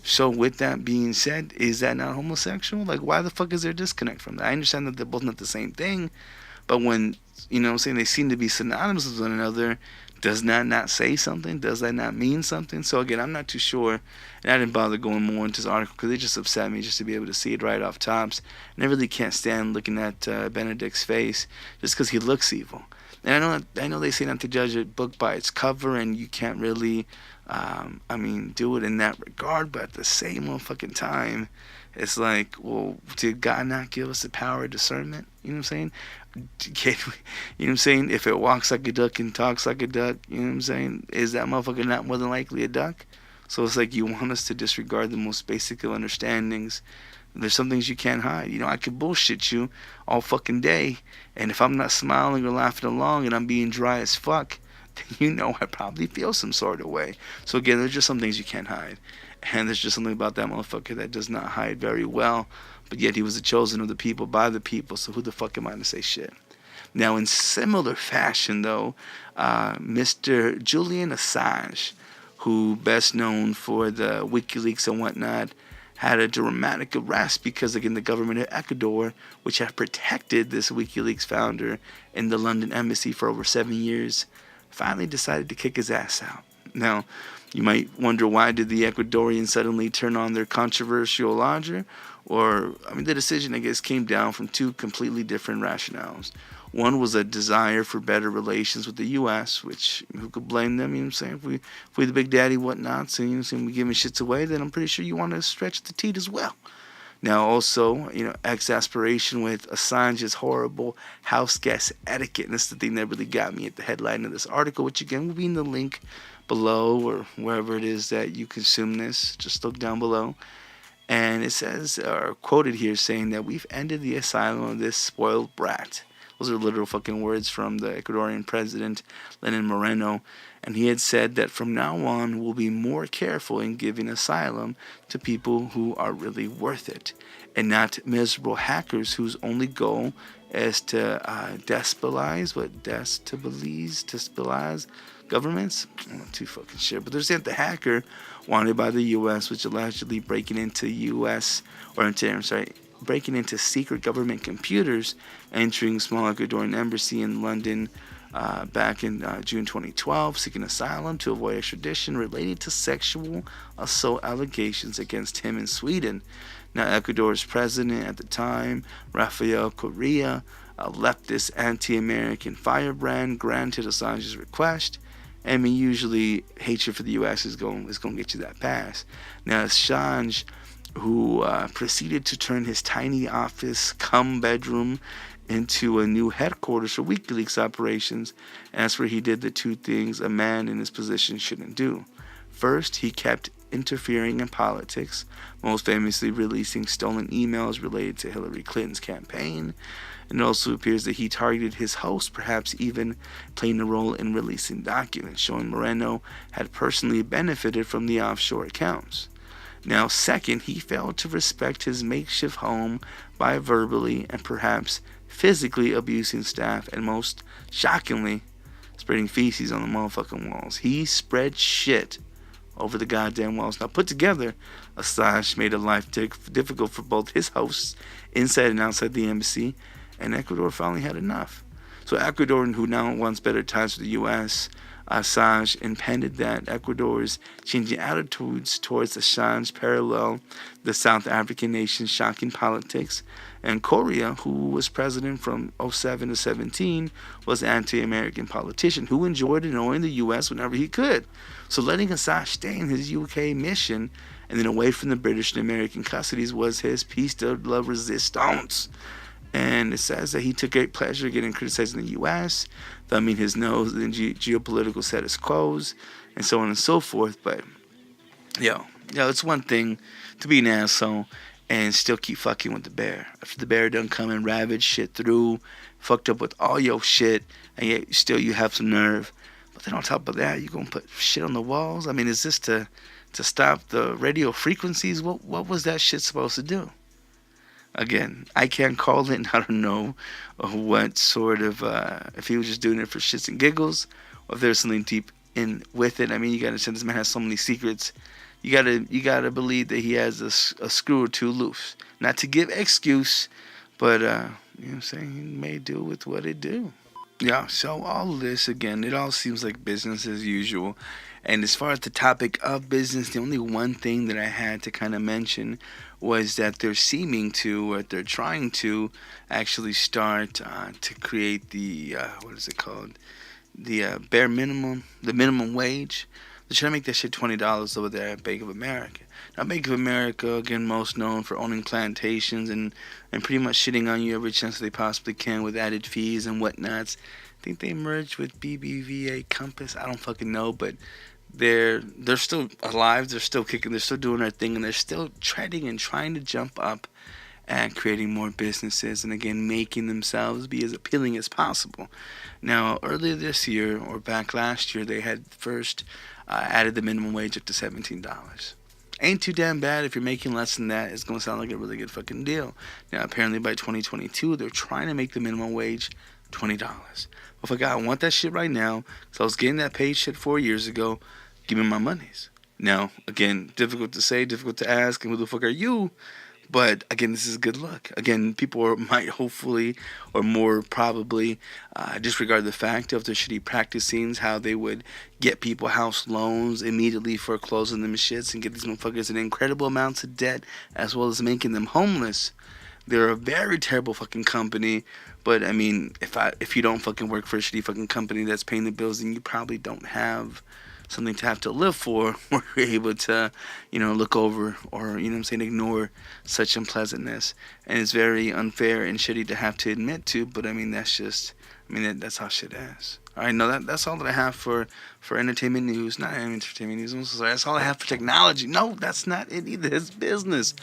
So with that being said, is that not homosexual? Like, why the fuck is there a disconnect from that? I understand that they're both not the same thing, but when, I'm saying, they seem to be synonymous with one another, does that not say something? Does that not mean something? So again, I'm not too sure, and I didn't bother going more into this article because it just upset me just to be able to see it right off tops. And I really can't stand looking at Benedict's face just because he looks evil. And I know they say not to judge a book by its cover, and you can't really, do it in that regard. But at the same motherfucking time, it's like, well, did God not give us the power of discernment? You know what I'm saying? Can we, you know what I'm saying? If it walks like a duck and talks like a duck, you know what I'm saying? Is that motherfucker not more than likely a duck? So it's like you want us to disregard the most basic of understandings. There's some things you can't hide. I could bullshit you all fucking day, and if I'm not smiling or laughing along and I'm being dry as fuck, then I probably feel some sort of way. So again, there's just some things you can't hide. And there's just something about that motherfucker that does not hide very well. But yet he was the chosen of the people by the people, so who the fuck am I to say shit? Now, in similar fashion, though, Mr. Julian Assange, who best known for the WikiLeaks and whatnot, had a dramatic arrest because, again, the government of Ecuador, which had protected this WikiLeaks founder in the London embassy for over 7 years, finally decided to kick his ass out. Now, you might wonder, why did the Ecuadorians suddenly turn on their controversial lodger? The decision, I guess, came down from two completely different rationales. One was a desire for better relations with the U.S., which, who could blame them? You know what I'm saying? If we the big daddy whatnots and, we giving shits away, then I'm pretty sure you want to stretch the teat as well. Now, also, exasperation with Assange's horrible house guest etiquette. And this is the thing that really got me at the headline of this article, which, again, will be in the link below or wherever it is that you consume this. Just look down below. And it says, or quoted here, saying that we've ended the asylum of this spoiled brat. Those are literal fucking words from the Ecuadorian president, Lenin Moreno. And he had said that from now on, we'll be more careful in giving asylum to people who are really worth it, and not miserable hackers whose only goal is to destabilize governments. I'm not too fucking sure. But they're saying the hacker wanted by the U.S., which allegedly breaking into secret government computers, entering small Ecuadorian embassy in London back in June 2012, seeking asylum to avoid extradition related to sexual assault allegations against him in Sweden. Now, Ecuador's president at the time, Rafael Correa, a leftist anti-American firebrand, granted Assange's request. Usually hatred for the U.S. is going to get you that pass. Now, Assange, who proceeded to turn his tiny office cum bedroom into a new headquarters for WikiLeaks operations, and that's where he did the two things a man in his position shouldn't do. First, he kept interfering in politics, most famously releasing stolen emails related to Hillary Clinton's campaign. And it also appears that he targeted his host, perhaps even playing a role in releasing documents showing Moreno had personally benefited from the offshore accounts. Now, second, he failed to respect his makeshift home by verbally and perhaps physically abusing staff, and most shockingly, spreading feces on the motherfucking walls. He spread shit over the goddamn walls. Now, put together, Assange made a life difficult for both his hosts inside and outside the embassy, and Ecuador finally had enough. So Ecuador, who now wants better ties with the U.S., Assange impended that Ecuador's changing attitudes towards Assange parallel the South African nation's shocking politics, and Correa, who was president from 07 to 17, was an anti-American politician who enjoyed annoying the U.S. whenever he could. So letting Assange stay in his UK mission and then away from the British and American custodies was his piece de la resistance. And it says that he took great pleasure getting criticized in the U.S., thumbing his nose in geopolitical status quos, and so on and so forth. But, it's one thing to be an asshole and still keep fucking with the bear. After the bear done come and ravage shit through, fucked up with all your shit, and yet still you have some nerve. But then on top of that, you gonna put shit on the walls? I mean, is this to stop the radio frequencies? What was that shit supposed to do? Again, I can't call it. I don't know what sort of if he was just doing it for shits and giggles, or if there's something deep in with it. I mean, you gotta understand this man has so many secrets. You gotta believe that he has a screw or two loose. Not to give excuse, but you know what I'm saying, he may do with what it do. Yeah, so all of this, again, it all seems like business as usual. And as far as the topic of business, the only one thing that I had to kind of mention was that they're seeming to, or they're trying to actually start to create the, what is it called? The bare minimum, the minimum wage. They're trying to make that shit $20 over there at Bank of America. Now, Bank of America, again, most known for owning plantations and pretty much shitting on you every chance they possibly can with added fees and whatnots. I think they merged with BBVA Compass. I don't fucking know, but they're still alive. They're still kicking. They're still doing their thing, and they're still treading and trying to jump up and creating more businesses, and again making themselves be as appealing as possible. Now, earlier this year or back last year, they had first added the minimum wage up to $17. Ain't too damn bad. If you're making less than that, it's gonna sound like a really good fucking deal. Now, apparently by 2022, they're trying to make the minimum wage $20. Well, if a guy, I want that shit right now, because I was getting that paid shit 4 years ago, give me my monies. Now, again, difficult to say, difficult to ask, and who the fuck are you? But again, this is good luck. Again, people might hopefully, or more probably, disregard the fact of their shitty practicings, how they would get people house loans, immediately foreclosing them shits, and get these motherfuckers in incredible amounts of debt, as well as making them homeless. They're a very terrible fucking company. But I mean, if you don't fucking work for a shitty fucking company that's paying the bills, then you probably don't have something to have to live for, where you're able to, look over or, you know what I'm saying, ignore such unpleasantness. And it's very unfair and shitty to have to admit to, but I mean, that's how shit is. All right, no, that's all that I have for entertainment news. Not entertainment news. I'm so sorry. That's all I have for technology. No, that's not it either. It's business.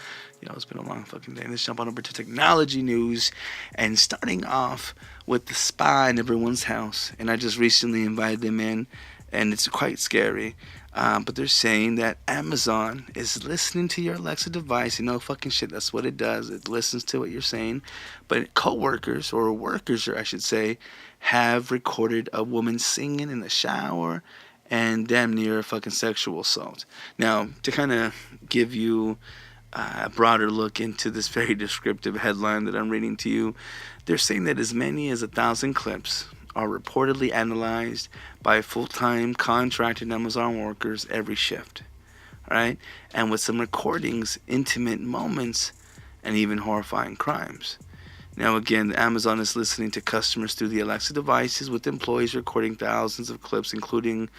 It's been a long fucking day. Let's jump on over to technology news. And starting off with the spy in everyone's house. And I just recently invited them in, and it's quite scary. But they're saying that Amazon is listening to your Alexa device. Fucking shit, that's what it does. It listens to what you're saying. But coworkers, or workers, I should say, have recorded a woman singing in the shower and damn near fucking sexual assault. Now, to kind of give you a broader look into this very descriptive headline that I'm reading to you, they're saying that as many as 1,000 clips are reportedly analyzed by full-time contracted Amazon workers every shift. All right? And with some recordings, intimate moments, and even horrifying crimes. Now, again, Amazon is listening to customers through the Alexa devices, with employees recording thousands of clips, including,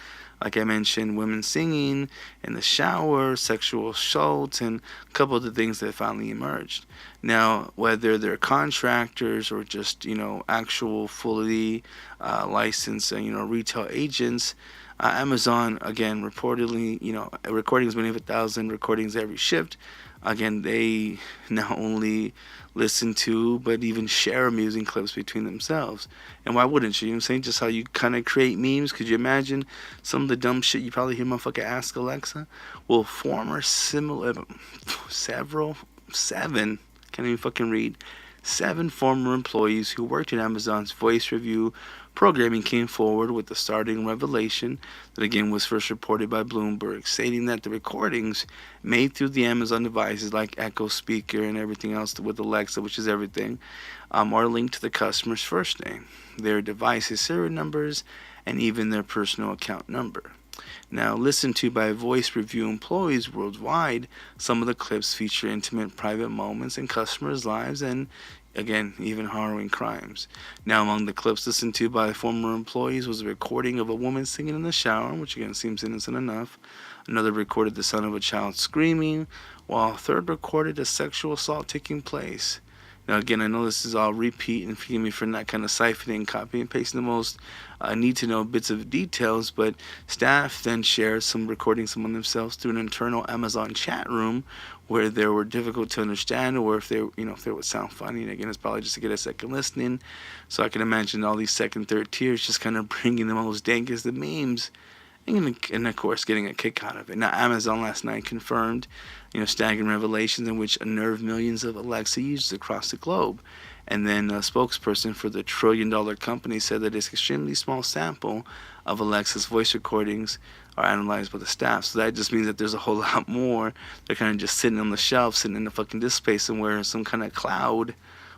like I mentioned, women singing in the shower, sexual assault, and a couple of the things that finally emerged. Now, whether they're contractors or just, actual fully licensed, retail agents, Amazon, again, reportedly, recording as many as 1,000 recordings every shift. Again, they not only listen to, but even share amusing clips between themselves. And why wouldn't you? You know what I'm saying? Just how you kind of create memes. Could you imagine some of the dumb shit you probably hear motherfucker ask Alexa? Well, seven, can't even fucking read, 7 former employees who worked in Amazon's voice review programming came forward with the startling revelation that again was first reported by Bloomberg, stating that the recordings made through the Amazon devices like Echo Speaker and everything else with Alexa, which is everything, are linked to the customer's first name, their device's serial numbers, and even their personal account number. Now, listened to by voice review employees worldwide, some of the clips feature intimate private moments in customers' lives and, again, even harrowing crimes. Now, among the clips listened to by former employees was a recording of a woman singing in the shower, which again seems innocent enough. Another recorded the sound of a child screaming, while a third recorded a sexual assault taking place. Now, again, I know this is all repeat, and forgive me for not kind of siphoning, copy and pasting the most need-to-know bits of details, but staff then shared some recordings among themselves through an internal Amazon chat room where they were difficult to understand, or if they would sound funny. And again, it's probably just to get a second listening. So I can imagine all these second, third tiers just kind of bringing the most dankest of memes. and of course getting a kick out of it. Now, Amazon last night confirmed, staggering revelations in which unnerved millions of Alexa users across the globe. And then a spokesperson for the trillion-dollar company said that it's extremely small sample of Alexa's voice recordings are analyzed by the staff. So that just means that there's a whole lot more. They're kind of just sitting on the shelf, sitting in the fucking display somewhere, some kind of cloud,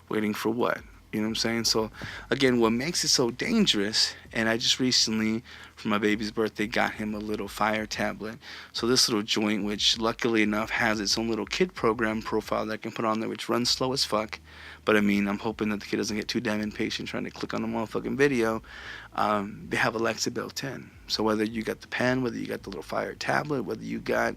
waiting for what? You know what I'm saying? So, again, what makes it so dangerous, and I just recently, for my baby's birthday, got him a little Fire tablet. So this little joint, which luckily enough has its own little kid program profile that I can put on there, which runs slow as fuck. But, I mean, I'm hoping that the kid doesn't get too damn impatient trying to click on the motherfucking video. They have Alexa built in. So whether you got the pen, whether you got the little Fire tablet, whether you got,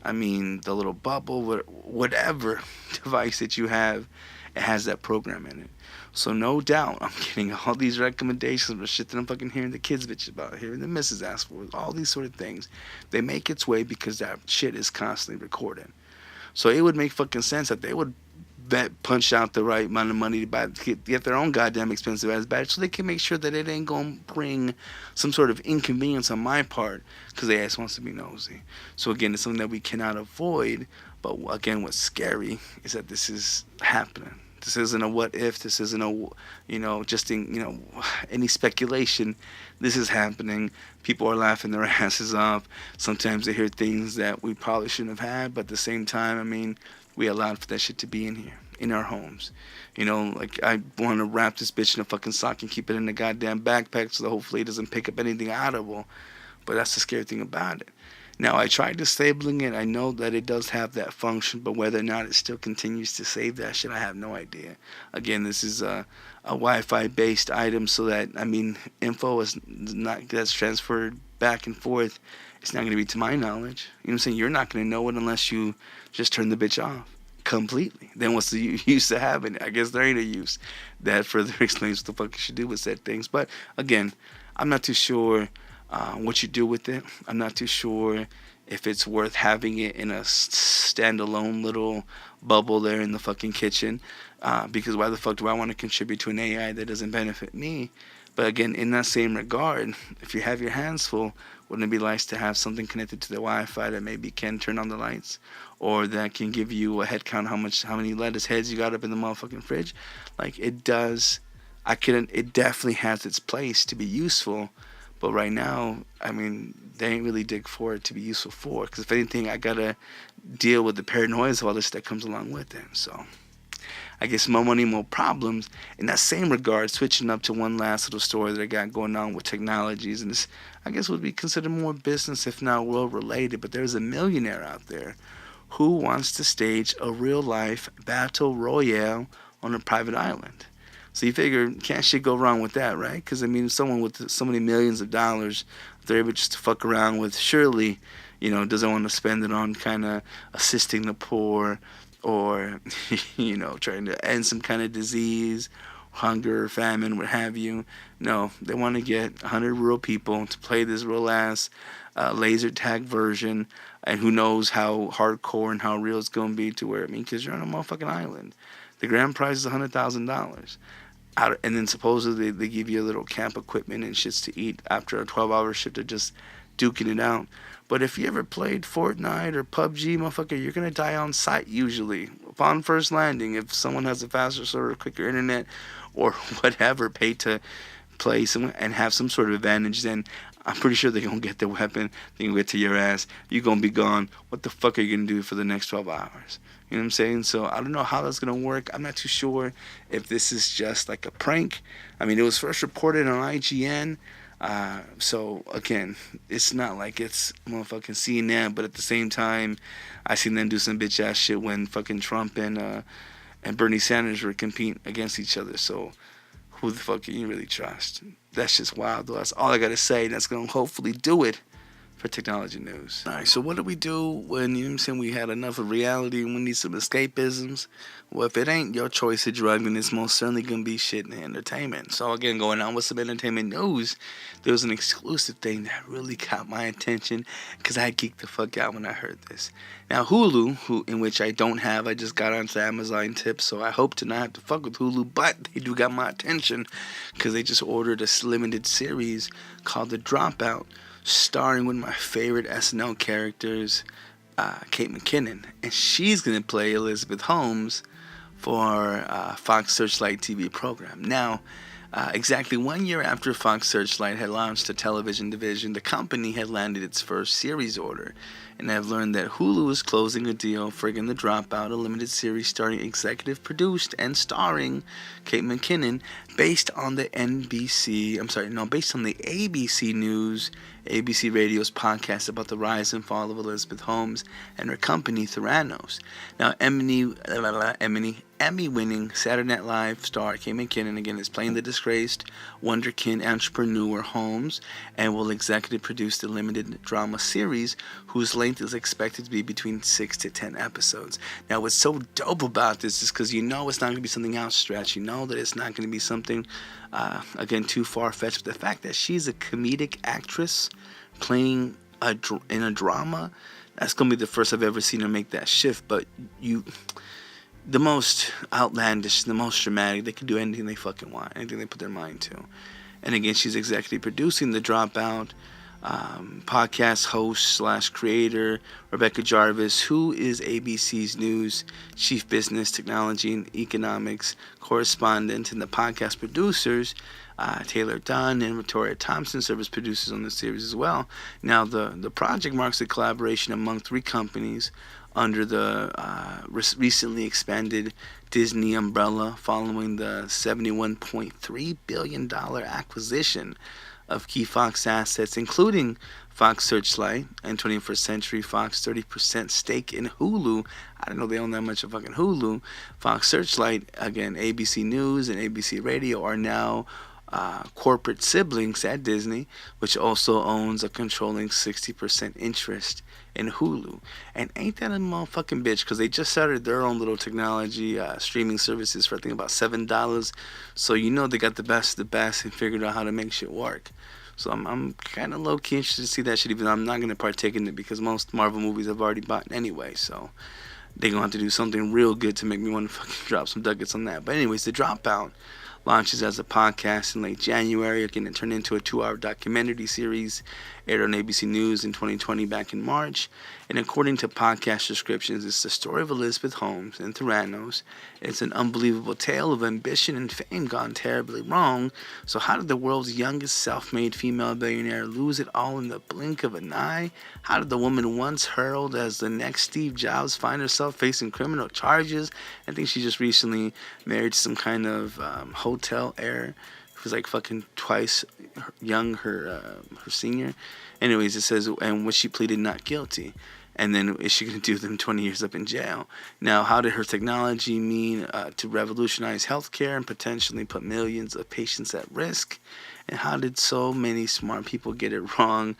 the little bubble, whatever device that you have, it has that program in it. So no doubt I'm getting all these recommendations for shit that I'm fucking hearing the kids bitch about, hearing the missus ask for, all these sort of things. They make its way because that shit is constantly recorded. So it would make fucking sense that they would punch out the right amount of money to get their own goddamn expensive ass badge so they can make sure that it ain't going to bring some sort of inconvenience on my part because they ass wants to be nosy. So again, it's something that we cannot avoid. But again, what's scary is that this is happening. This isn't a what if. This isn't a, any speculation. This is happening. People are laughing their asses off. Sometimes they hear things that we probably shouldn't have had. But at the same time, we allowed for that shit to be in here, in our homes. I want to wrap this bitch in a fucking sock and keep it in the goddamn backpack so that hopefully it doesn't pick up anything audible. But that's the scary thing about it. Now, I tried disabling it. I know that it does have that function, but whether or not it still continues to save that shit, I have no idea. Again, this is a Wi-Fi based item, so that, info that's transferred back and forth. It's not going to be to my knowledge. You know what I'm saying? You're not going to know it unless you just turn the bitch off completely. Then what's the use of having it? I guess there ain't a use. That further explains what the fuck you should do with said things. But again, I'm not too sure what you do with it. I'm not too sure if it's worth having it in a standalone little bubble there in the fucking kitchen. Because why the fuck do I want to contribute to an AI that doesn't benefit me? But again, in that same regard, if you have your hands full, wouldn't it be nice to have something connected to the Wi-Fi that maybe can turn on the lights, or that can give you a head count how many lettuce heads you got up in the motherfucking fridge? Like it does. It definitely has its place to be useful. But right now, they ain't really dig for it to be useful for. Because if anything, I gotta deal with the paranoia of all this that comes along with it. So, I guess more money, more problems. In that same regard, switching up to one last little story that I got going on with technologies, and this, I guess, would be considered more business, if not world-related. But there's a millionaire out there who wants to stage a real-life battle royale on a private island. So you figure, can't shit go wrong with that, right? Because, someone with so many millions of dollars, if they're able just to fuck around with, surely, doesn't want to spend it on kind of assisting the poor or, trying to end some kind of disease, hunger, famine, what have you. No, they want to get 100 real people to play this real-ass laser tag version, and who knows how hardcore and how real it's going to be to where, because you're on a motherfucking island. The grand prize is $100,000. And then supposedly they give you a little camp equipment and shits to eat after a 12-hour shift of just duking it out. But if you ever played Fortnite or PUBG, motherfucker, you're going to die on sight usually. Upon first landing, if someone has a faster server, quicker internet, or whatever, pay to play and have some sort of advantage, then I'm pretty sure they're going to get the weapon. They're going to get to your ass. You're going to be gone. What the fuck are you going to do for the next 12 hours? You know what I'm saying? So I don't know how that's going to work. I'm not too sure if this is just like a prank. It was first reported on IGN. So, again, it's not like it's motherfucking CNN. But at the same time, I seen them do some bitch-ass shit when fucking Trump and Bernie Sanders were competing against each other. So who the fuck can you really trust? That's just wild, though. That's all I got to say. That's going to hopefully do it for technology news. All right, so what do we do when, we had enough of reality and we need some escapisms? Well, if it ain't your choice of drug, then it's most certainly going to be shit and entertainment. So again, going on with some entertainment news, there was an exclusive thing that really caught my attention because I geeked the fuck out when I heard this. Now, Hulu, in which I don't have, I just got onto Amazon tips, so I hope to not have to fuck with Hulu, but they do got my attention because they just ordered a limited series called The Dropout. starring one of my favorite SNL characters, Kate McKinnon, and she's gonna play Elizabeth Holmes for Fox Searchlight TV program. Now, exactly 1 year after Fox Searchlight had launched a television division, the company had landed its first series order. And I've learned that Hulu is closing a deal for The Dropout, a limited series starring executive produced and starring Kate McKinnon, based on the based on the ABC News, ABC Radio's podcast about the rise and fall of Elizabeth Holmes and her company, Theranos. Now, Emmy-winning Saturday Night Live star Kate McKinnon, again, is playing the disgraced wonderkind entrepreneur Holmes and will executive produce the limited drama series whose length is expected to be between 6 to 10 episodes. Now, what's so dope about this is because you know it's not going to be something outstretched. You know that it's not going to be something, again, too far-fetched. But the fact that she's a comedic actress playing in a drama, that's going to be the first I've ever seen her make that shift. But the most outlandish, the most dramatic, they can do anything they fucking want, anything they put their mind to. And again, she's executive producing The Dropout. Podcast host / creator Rebecca Jarvis, who is ABC's News chief business, technology, and economics correspondent, and the podcast producers, Taylor Dunn and Victoria Thompson, serve as producers on the series as well. Now, the project marks a collaboration among 3 companies under the recently expanded Disney umbrella following the $71.3 billion acquisition of key Fox assets, including Fox Searchlight and 21st Century Fox 30% stake in Hulu. I don't know they own that much of fucking Hulu. Fox Searchlight, again, ABC News and ABC Radio are now corporate siblings at Disney, which also owns a controlling 60% interest in Hulu. And ain't that a motherfucking bitch, because they just started their own little technology streaming services for I think about $7. So you know they got the best of the best and figured out how to make shit work. So I'm kind of low-key interested to see that shit, even though I'm not going to partake in it because most Marvel movies I've already bought anyway. So they're going to have to do something real good to make me want to fucking drop some ducats on that. But anyways, The Dropout launches as a podcast in late January. Again, it turned into a 2-hour documentary series, aired on ABC News in 2020 back in March. And according to podcast descriptions, it's the story of Elizabeth Holmes and Theranos. It's an unbelievable tale of ambition and fame gone terribly wrong. So how did the world's youngest self-made female billionaire lose it all in the blink of an eye? How did the woman once heralded as the next Steve Jobs find herself facing criminal charges? I think she just recently married some kind of hotel heir who's like fucking twice young her senior. Anyways, it says, and when she pleaded not guilty. And then is she going to do them 20 years up in jail? Now, how did her technology mean to revolutionize healthcare and potentially put millions of patients at risk? And how did so many smart people get it wrong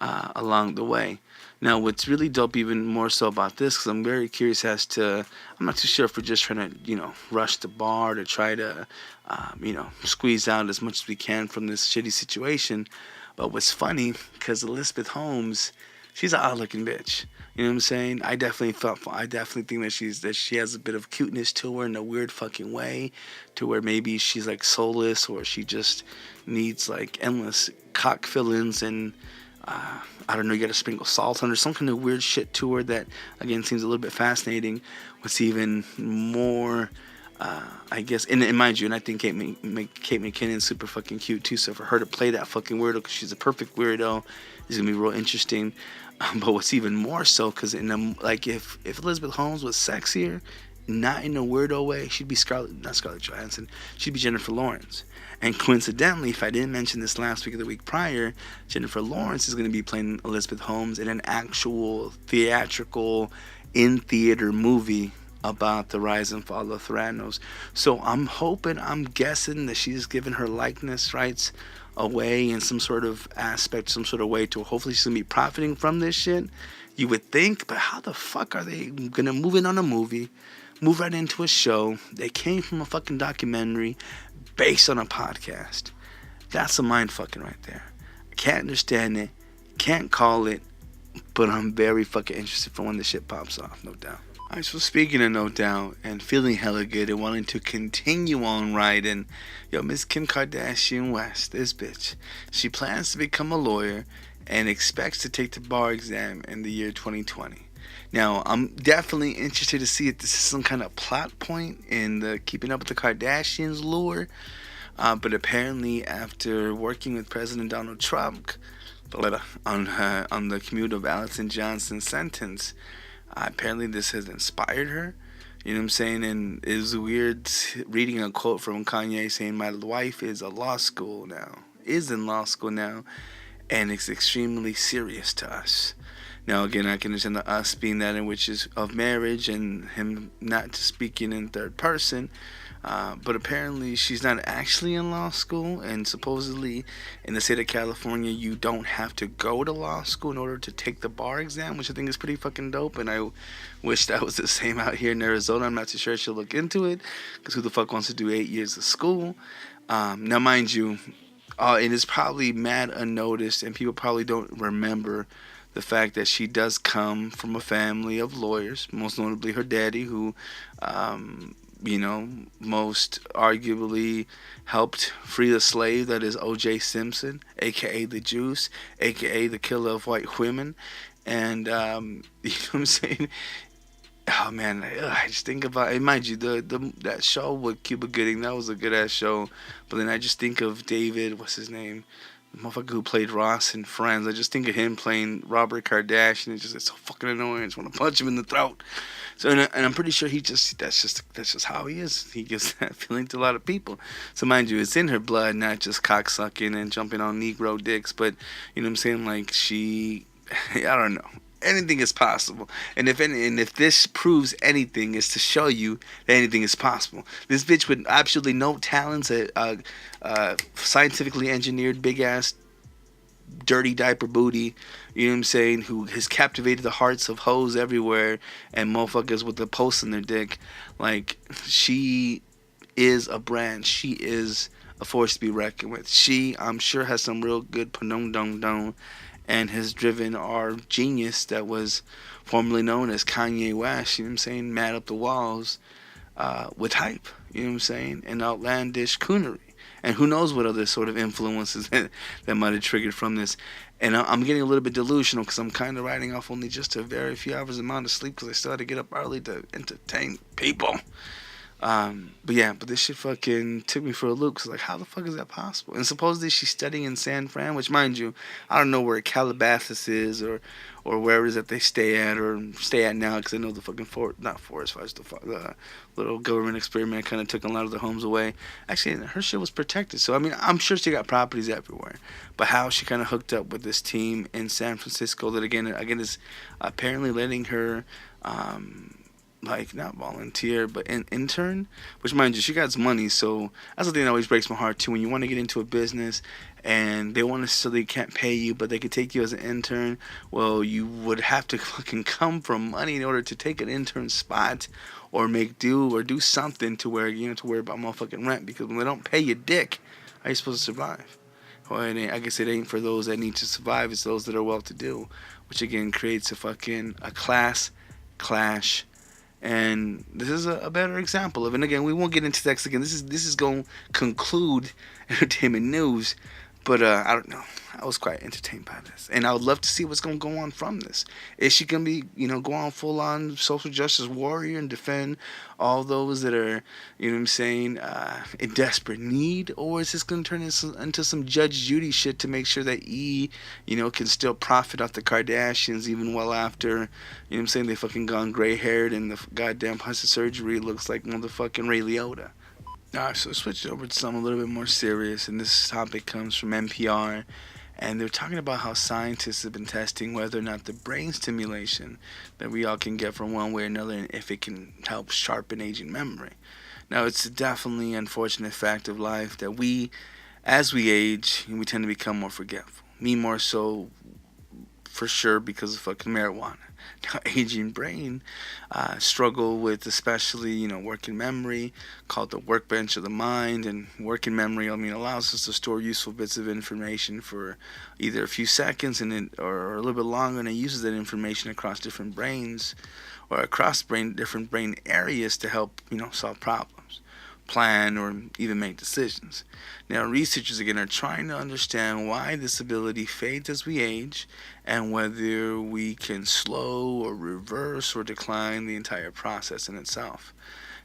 along the way? Now, what's really dope even more so about this, because I'm very curious as to, I'm not too sure if we're just trying to, rush the bar to try to, squeeze out as much as we can from this shitty situation. But what's funny, because Elizabeth Holmes, she's an odd-looking bitch. You know what I'm saying? I definitely think that she has a bit of cuteness to her in a weird fucking way, to where maybe she's like soulless, or she just needs like endless cock fillings and I don't know, you gotta sprinkle salt on her, some kind of weird shit to her that again seems a little bit fascinating. What's even more I guess, and mind you, and I think Kate McKinnon's super fucking cute too, so for her to play that fucking weirdo, because she's a perfect weirdo, is gonna be real interesting. But what's even more so, because if Elizabeth Holmes was sexier, not in a weirdo way, she'd be not Scarlett Johansson, she'd be Jennifer Lawrence. And coincidentally, if I didn't mention this last week or the week prior, Jennifer Lawrence is going to be playing Elizabeth Holmes in an actual theatrical, in-theater movie about the rise and fall of Theranos. So I'm guessing that she's given her likeness rights away in some sort of aspect, some sort of way to hopefully she's going to be profiting from this shit. You would think, but how the fuck are they going to move in on a movie, move right into a show? They came from a fucking documentary based on a podcast. That's a mind fucking right there. I can't understand it, can't call it, but I'm very fucking interested for when the shit pops off, no doubt. Alright, so speaking of no doubt, and feeling hella good and wanting to continue on riding, Miss Kim Kardashian West, this bitch, she plans to become a lawyer and expects to take the bar exam in the year 2020. Now, I'm definitely interested to see if this is some kind of plot point in the Keeping Up with the Kardashians lore. But apparently, after working with President Donald Trump on the commute of Allison Johnson's sentence, apparently this has inspired her. You know what I'm saying? And it was weird reading a quote from Kanye saying, "My wife is in law school now, and it's extremely serious to us." Now, again, I can understand the us being that in which is of marriage and him not speaking in third person. But apparently she's not actually in law school, and supposedly in the state of California you don't have to go to law school in order to take the bar exam, which I think is pretty fucking dope, and I wish that was the same out here in Arizona. I'm not too sure I should look into it, because who the fuck wants to do 8 years of school? Now mind you, it is probably mad unnoticed, and people probably don't remember the fact that she does come from a family of lawyers, most notably her daddy, who most arguably helped free the slave that is O.J. Simpson, aka the Juice, aka the killer of white women. And you know what I'm saying? Oh man, I just think about it. Mind you, that show with Cuba Gooding, that was a good ass show. But then I just think of David, what's his name? The motherfucker who played Ross in Friends. I just think of him playing Robert Kardashian. It's so fucking annoying. I just want to punch him in the throat. So, and I'm pretty sure that's just how he is. He gives that feeling to a lot of people. So mind you, it's in her blood, not just cocksucking and jumping on Negro dicks. But you know what I'm saying? Like I don't know. Anything is possible, and if this proves anything, is to show you that anything is possible. This bitch with absolutely no talents, scientifically engineered big ass dirty diaper booty, you know what I'm saying, who has captivated the hearts of hoes everywhere and motherfuckers with the posts in their dick. Like, she is a brand. She is a force to be reckoned with. She, I'm sure, has some real good panong and has driven our genius that was formerly known as Kanye West, you know what I'm saying, mad up the walls with hype, you know what I'm saying, and outlandish coonery. And who knows what other sort of influences that might have triggered from this. And I'm getting a little bit delusional because I'm kind of riding off only just a very few hours amount of sleep because I still had to get up early to entertain people. But this shit fucking took me for a loop. Cause like, how the fuck is that possible? And supposedly she's studying in San Fran, which, mind you, I don't know where Calabasas is or wherever it is that they stay at now. Because I know the fucking forest fires, the little government experiment kind of took a lot of the homes away. Actually, her shit was protected. So I mean, I'm sure she got properties everywhere. But how she kind of hooked up with this team in San Francisco that again is apparently letting her. Like, not volunteer, but an intern, which, mind you, she got money, so that's the thing that always breaks my heart, too. When you want to get into a business and they want to, so they can't pay you, but they could take you as an intern, well, you would have to fucking come from money in order to take an intern spot or make do or do something to where you don't have to worry about motherfucking rent, because when they don't pay you dick, how are you supposed to survive? Well, I guess it ain't for those that need to survive, it's those that are well-to-do, which, again, creates a class clash. And this is a better example of it. And again, we won't get into that again. This is going to conclude entertainment news. But I don't know. I was quite entertained by this. And I would love to see what's going to go on from this. Is she going to be, go on full-on social justice warrior and defend all those that are, you know what I'm saying, in desperate need? Or is this going to turn into some Judge Judy shit to make sure that can still profit off the Kardashians even well after, you know what I'm saying, they fucking gone gray-haired and the goddamn plastic surgery looks like motherfucking Ray Liotta. Alright, so switch over to something a little bit more serious, and this topic comes from NPR, and they're talking about how scientists have been testing whether or not the brain stimulation that we all can get from one way or another, and if it can help sharpen aging memory. Now, it's definitely an unfortunate fact of life that as we age, we tend to become more forgetful. Me more so, for sure, because of fucking marijuana. Now, aging brain struggle with especially, working memory, called the workbench of the mind. And working memory, allows us to store useful bits of information for either a few seconds or a little bit longer, and it uses that information across different brains or across different brain areas to help, solve problems. plan, or even make decisions. Now, researchers again are trying to understand why this ability fades as we age and whether we can slow or reverse or decline the entire process in itself.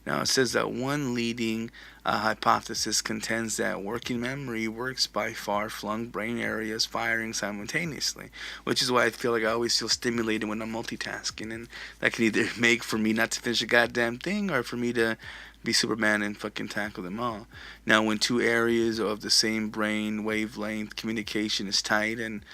Now, it says that one leading hypothesis contends that working memory works by far-flung brain areas firing simultaneously, which is why I feel like I always feel stimulated when I'm multitasking, and that can either make for me not to finish a goddamn thing or for me to be Superman and fucking tackle them all. Now, when two areas of the same brain wavelength communication is tight and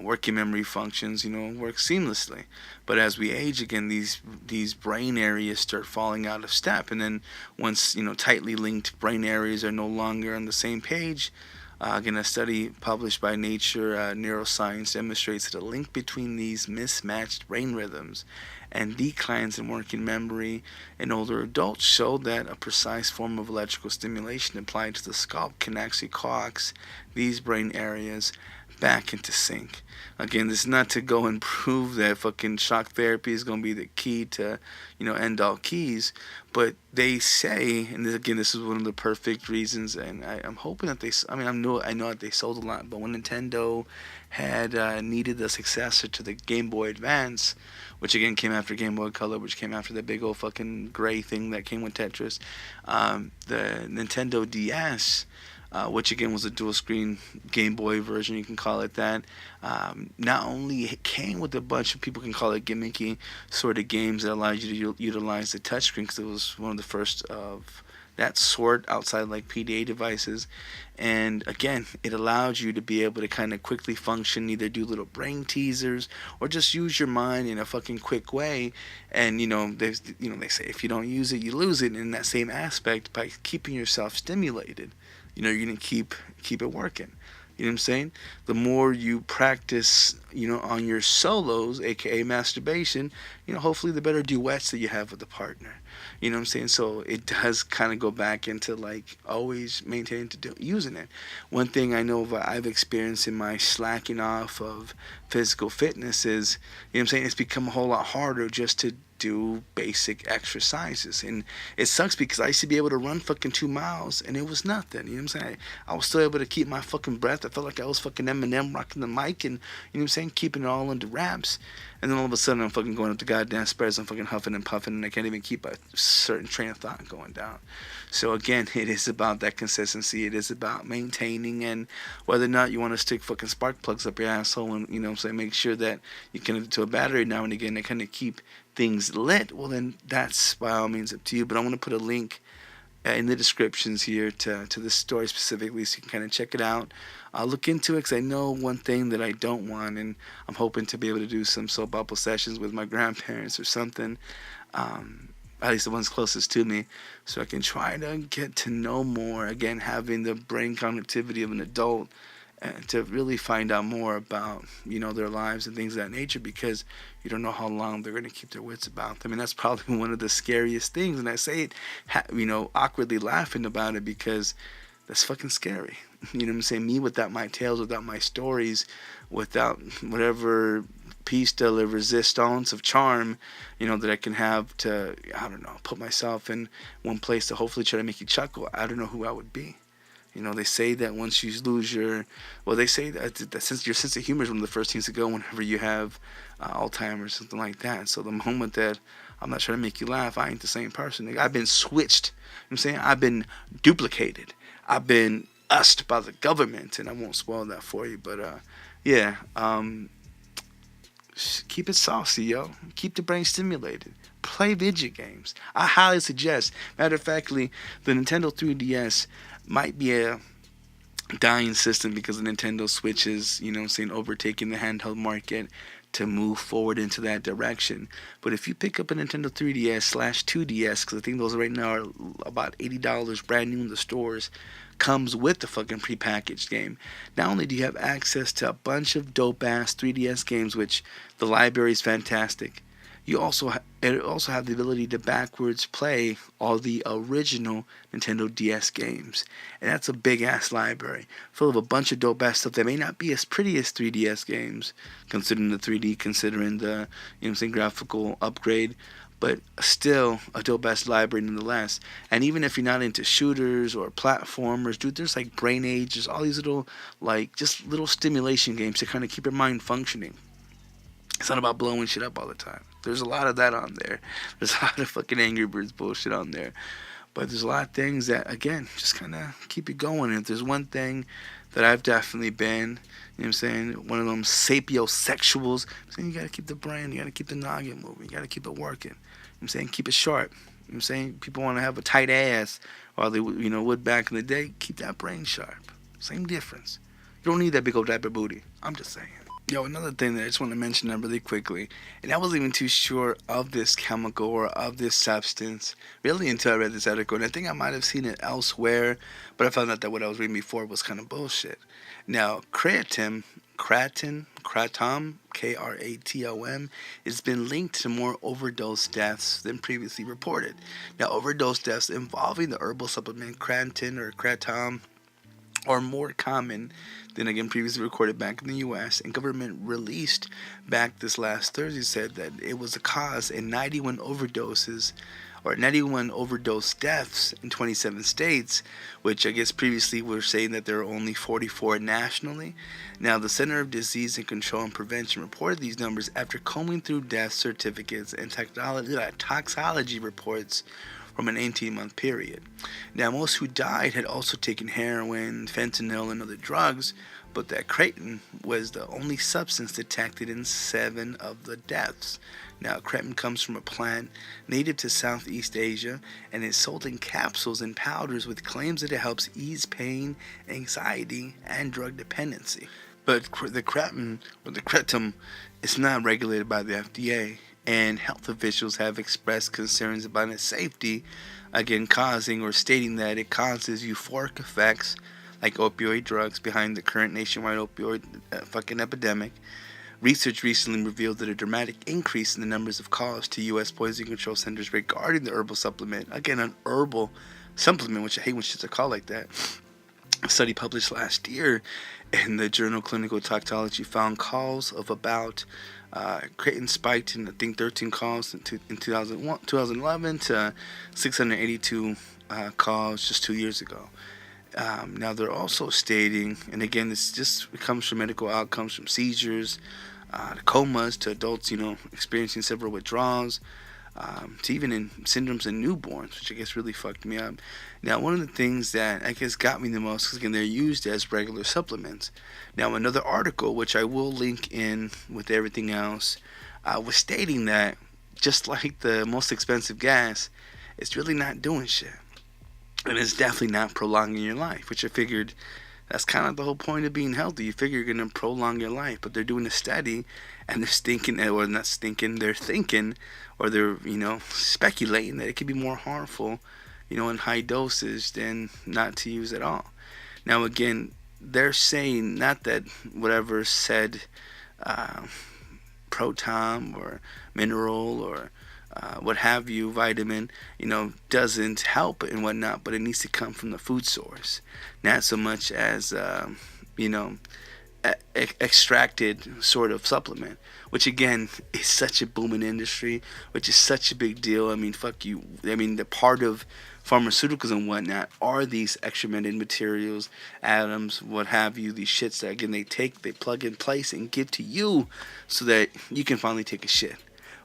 working memory functions, work seamlessly. But as we age again, these brain areas start falling out of step, and then once tightly linked brain areas are no longer on the same page. Again, a study published by Nature Neuroscience demonstrates that a link between these mismatched brain rhythms and declines in working memory in older adults showed that a precise form of electrical stimulation applied to the scalp can actually coax these brain areas back into sync. Again, this is not to go and prove that fucking shock therapy is going to be the key to, end all keys, but they say, and this is one of the perfect reasons, and I'm hoping that I know that they sold a lot, but when Nintendo had needed the successor to the Game Boy Advance, which again came after Game Boy Color, which came after the big old fucking gray thing that came with Tetris, the Nintendo DS, which again was a dual screen Game Boy version, you can call it that. Not only it came with a bunch of, people can call it gimmicky sort of games that allowed you to utilize the touchscreen, because it was one of the first of that sort outside like PDA devices. And again, it allowed you to be able to kind of quickly function, either do little brain teasers or just use your mind in a fucking quick way. And they say if you don't use it, you lose it. And in that same aspect, by keeping yourself stimulated, you're gonna keep it working. You know what I'm saying? The more you practice, on your solos, aka masturbation, hopefully the better duets that you have with the partner. You know what I'm saying? So it does kind of go back into like always maintaining using it. One thing I know I've experienced in my slacking off of physical fitness is, what I'm saying, it's become a whole lot harder just to do basic exercises. And it sucks because I used to be able to run fucking 2 miles and it was nothing. You know what I'm saying? I was still able to keep my fucking breath. I felt like I was fucking Eminem rocking the mic and, what I'm saying, keeping it all under wraps. And then all of a sudden I'm fucking going up the goddamn stairs, I'm fucking huffing and puffing, and I can't even keep a certain train of thought going down. So again, it is about that consistency. It is about maintaining, and whether or not you want to stick fucking spark plugs up your asshole and, what I'm saying, make sure that you connect it to a battery now and again to kind of keep things lit, well then that's by all means up to you. But I want to put a link in the descriptions here to this story specifically, so you can kind of check it out. I'll look into it, because I know one thing that I don't want, and I'm hoping to be able to do some soap opera sessions with my grandparents or something, at least the ones closest to me, so I can try to get to know more, again, having the brain connectivity of an adult, and to really find out more about, their lives and things of that nature, because you don't know how long they're going to keep their wits about them. And that's probably one of the scariest things, and I say it, awkwardly laughing about it, because that's fucking scary. You know what I'm saying? Me without my tales, without my stories, without whatever piece de la resistance of charm, that I can have to, I don't know, put myself in one place to hopefully try to make you chuckle. I don't know who I would be. They say that once you lose they say that since your sense of humor is one of the first things to go whenever you have Alzheimer's or something like that. So the moment that I'm not trying to make you laugh, I ain't the same person. I've been switched. I'm saying I've been duplicated. I've been used by the government, and I won't spoil that for you. But keep it saucy, yo. Keep the brain stimulated. Play video games. I highly suggest. Matter of factly, the Nintendo 3DS might be a dying system because the Nintendo Switch is, overtaking the handheld market to move forward into that direction. But if you pick up a Nintendo 3DS/2DS, because I think those right now are about $80 brand new in the stores, comes with the fucking prepackaged game. Not only do you have access to a bunch of dope-ass 3DS games, which the library is fantastic, you also have the ability to backwards play all the original Nintendo DS games. And that's a big-ass library full of a bunch of dope-ass stuff that may not be as pretty as 3DS games, considering the 3D, considering the graphical upgrade. but still a dope ass library nonetheless. And even if you're not into shooters or platformers, dude, there's like Brain Age, there's all these little, like, just little stimulation games to kind of keep your mind functioning. It's not about blowing shit up all the time. There's a lot of that on there. There's a lot of fucking Angry Birds bullshit on there. But there's a lot of things that, again, just kind of keep you going. And if there's one thing that I've definitely been, you know what I'm saying, one of them sapiosexuals, I'm saying you got to keep the brain, you got to keep the noggin moving, you got to keep it working. You know what I'm saying, keep it sharp. You know what I'm saying, people want to have a tight ass, or they would back in the day. Keep that brain sharp. Same difference. You don't need that big old diaper booty. I'm just saying. Yo, another thing that I just want to mention that really quickly, and I wasn't even too sure of this chemical or of this substance, really until I read this article, and I think I might have seen it elsewhere, but I found out that what I was reading before was kind of bullshit. Now, kratom, Kratom, has been linked to more overdose deaths than previously reported. Now, overdose deaths involving the herbal supplement kratom or kratom are more common than, again, previously recorded back in the U.S. And government released back this last Thursday said that it was a cause in 91 overdose deaths in 27 states, which I guess previously we were saying that there are only 44 nationally. Now, the Center of Disease and Control and Prevention reported these numbers after combing through death certificates and toxicology reports from an 18-month period. Now, most who died had also taken heroin, fentanyl, and other drugs, but that kratom was the only substance detected in 7 of the deaths. Now, kratom comes from a plant native to Southeast Asia and is sold in capsules and powders with claims that it helps ease pain, anxiety, and drug dependency. But the kratom is not regulated by the FDA, and health officials have expressed concerns about its safety, again causing or stating that it causes euphoric effects like opioid drugs behind the current nationwide opioid fucking epidemic. Research recently revealed that a dramatic increase in the numbers of calls to U.S. poison control centers regarding the herbal supplement, again an herbal supplement, which I hate when shit's are called like that. A study published last year in the journal Clinical Toxicology found calls of about kratom spiked in, I think, 13 calls in 2011 to 682 calls just 2 years ago. Now, they're also stating, and again, this just comes from medical outcomes from seizures, to comas, to adults, experiencing several withdrawals, to even in syndromes in newborns, which I guess really fucked me up. Now, one of the things that I guess got me the most, because again, they're used as regular supplements. Now, another article, which I will link in with everything else, was stating that just like the most expensive gas, it's really not doing shit. And it's definitely not prolonging your life, which I figured that's kind of the whole point of being healthy. You figure you're going to prolong your life, but they're doing a study and they're thinking, or they're speculating that it could be more harmful, in high doses than not to use at all. Now, again, they're saying not that whatever said proton or mineral or what have you, vitamin, doesn't help and whatnot, but it needs to come from the food source, not so much as, extracted sort of supplement, which again is such a booming industry, which is such a big deal. I mean, fuck you. I mean, the part of pharmaceuticals and whatnot are these extramented materials, atoms, what have you, these shits that again they plug in place and give to you so that you can finally take a shit,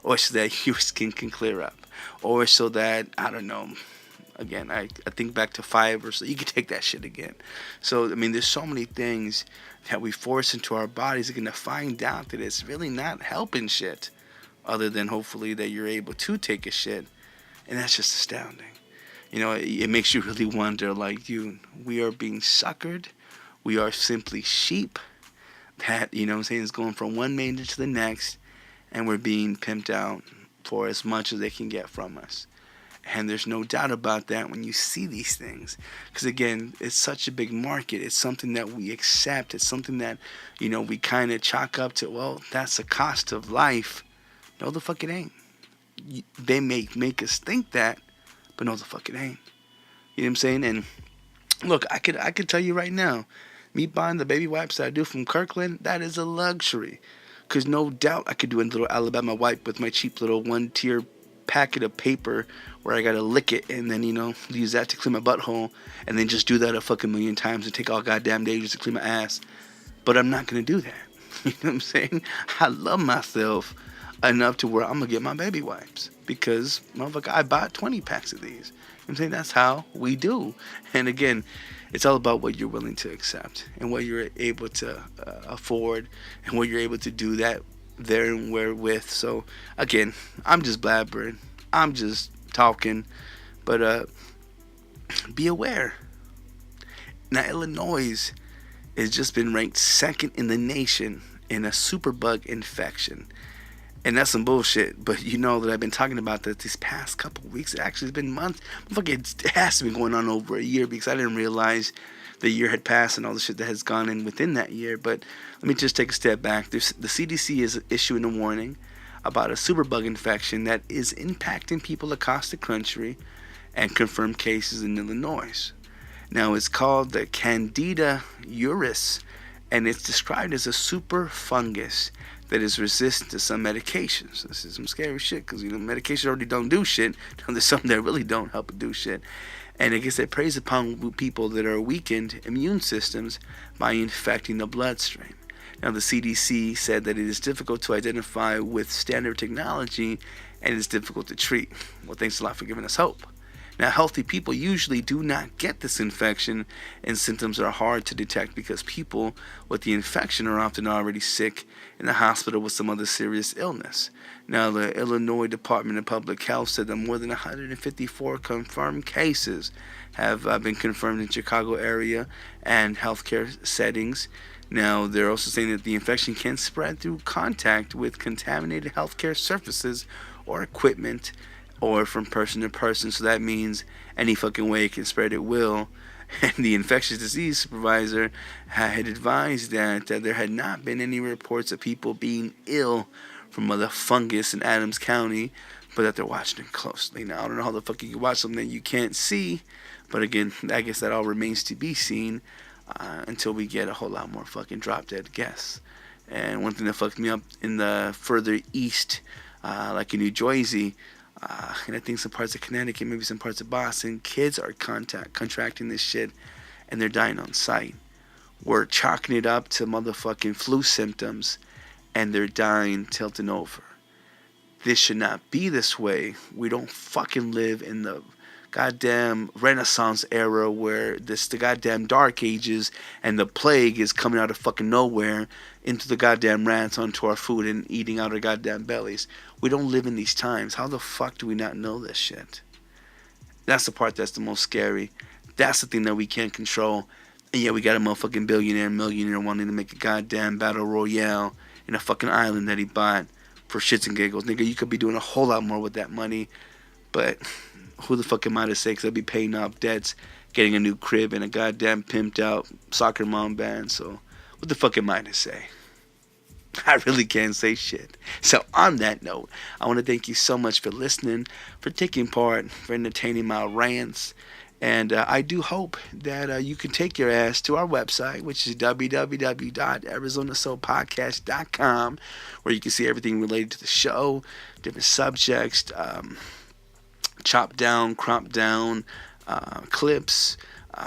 or so that your skin can clear up, or so that, I don't know, again, I think back to 5 or so, you can take that shit again. So, I mean, there's so many things that we force into our bodies again to find out that it's really not helping shit, other than hopefully that you're able to take a shit, and that's just astounding. It makes you really wonder, like, dude, we are being suckered, we are simply sheep that, is going from one manger to the next, and we're being pimped out for as much as they can get from us. And there's no doubt about that when you see these things. Because, again, it's such a big market. It's something that we accept. It's something that, we kind of chalk up to, well, that's the cost of life. No, the fuck it ain't. They make us think that, but no, the fuck it ain't. You know what I'm saying? And, look, I could tell you right now, me buying the baby wipes that I do from Kirkland, that is a luxury. Because no doubt I could do a little Alabama wipe with my cheap little 1-tier packet of paper where I gotta lick it and then, use that to clean my butthole and then just do that a fucking million times and take all goddamn day just to clean my ass. But I'm not gonna do that. You know what I'm saying? I love myself enough to where I'm gonna get my baby wipes because, motherfucker, I bought 20 packs of these. You know what I'm saying? That's how we do. And again, it's all about what you're willing to accept and what you're able to afford and what you're able to do that there and wherewith. So again, I'm just blabbering. I'm just talking. But be aware. Now, Illinois has just been ranked second in the nation in a superbug infection. And that's some bullshit, but you know that I've been talking about that these past couple weeks. It actually has been months. It has to be going on over a year because I didn't realize the year had passed and all the shit that has gone in within that year. But let me just take a step back. The CDC is issuing a warning about a superbug infection that is impacting people across the country and confirmed cases in Illinois. Now, it's called the Candida auris, and it's described as a super fungus that is resistant to some medications. This is some scary shit because, medications already don't do shit. There's some that really don't help it do shit. And I guess it preys upon people that are weakened immune systems by infecting the bloodstream. Now, the CDC said that it is difficult to identify with standard technology and it's difficult to treat. Well, thanks a lot for giving us hope. Now, healthy people usually do not get this infection, and symptoms are hard to detect because people with the infection are often already sick in the hospital with some other serious illness. Now, the Illinois Department of Public Health said that more than 154 confirmed cases have been confirmed in Chicago area and healthcare settings. Now, they're also saying that the infection can spread through contact with contaminated healthcare surfaces or equipment, or from person to person. So that means any fucking way it can spread, it will. And the infectious disease supervisor had advised that there had not been any reports of people being ill from the fungus in Adams County, but that they're watching it closely. Now, I don't know how the fuck you can watch something that you can't see, but again, I guess that all remains to be seen until we get a whole lot more fucking drop-dead guests. And one thing that fucked me up in the further east, like in New Jersey, and I think some parts of Connecticut, maybe some parts of Boston, kids are contracting this shit, and they're dying on sight. We're chalking it up to motherfucking flu symptoms, and they're dying tilting over. This should not be this way. We don't fucking live in the goddamn Renaissance era where this the goddamn Dark Ages and the plague is coming out of fucking nowhere into the goddamn rats onto our food and eating out our goddamn bellies. We don't live in these times. How the fuck do we not know this shit? That's the part that's the most scary. That's the thing that we can't control. And yet we got a motherfucking millionaire wanting to make a goddamn battle royale in a fucking island that he bought for shits and giggles. Nigga, you could be doing a whole lot more with that money. But who the fuck am I to say? Because I'll be paying off debts, getting a new crib, and a goddamn pimped out soccer mom band. So what the fuck am I to say? I really can't say shit. So on that note, I want to thank you so much for listening, for taking part, for entertaining my rants. And I do hope that you can take your ass to our website, which is www.arizonasoulpodcast.com, where you can see everything related to the show, different subjects, chop down, crop down, clips.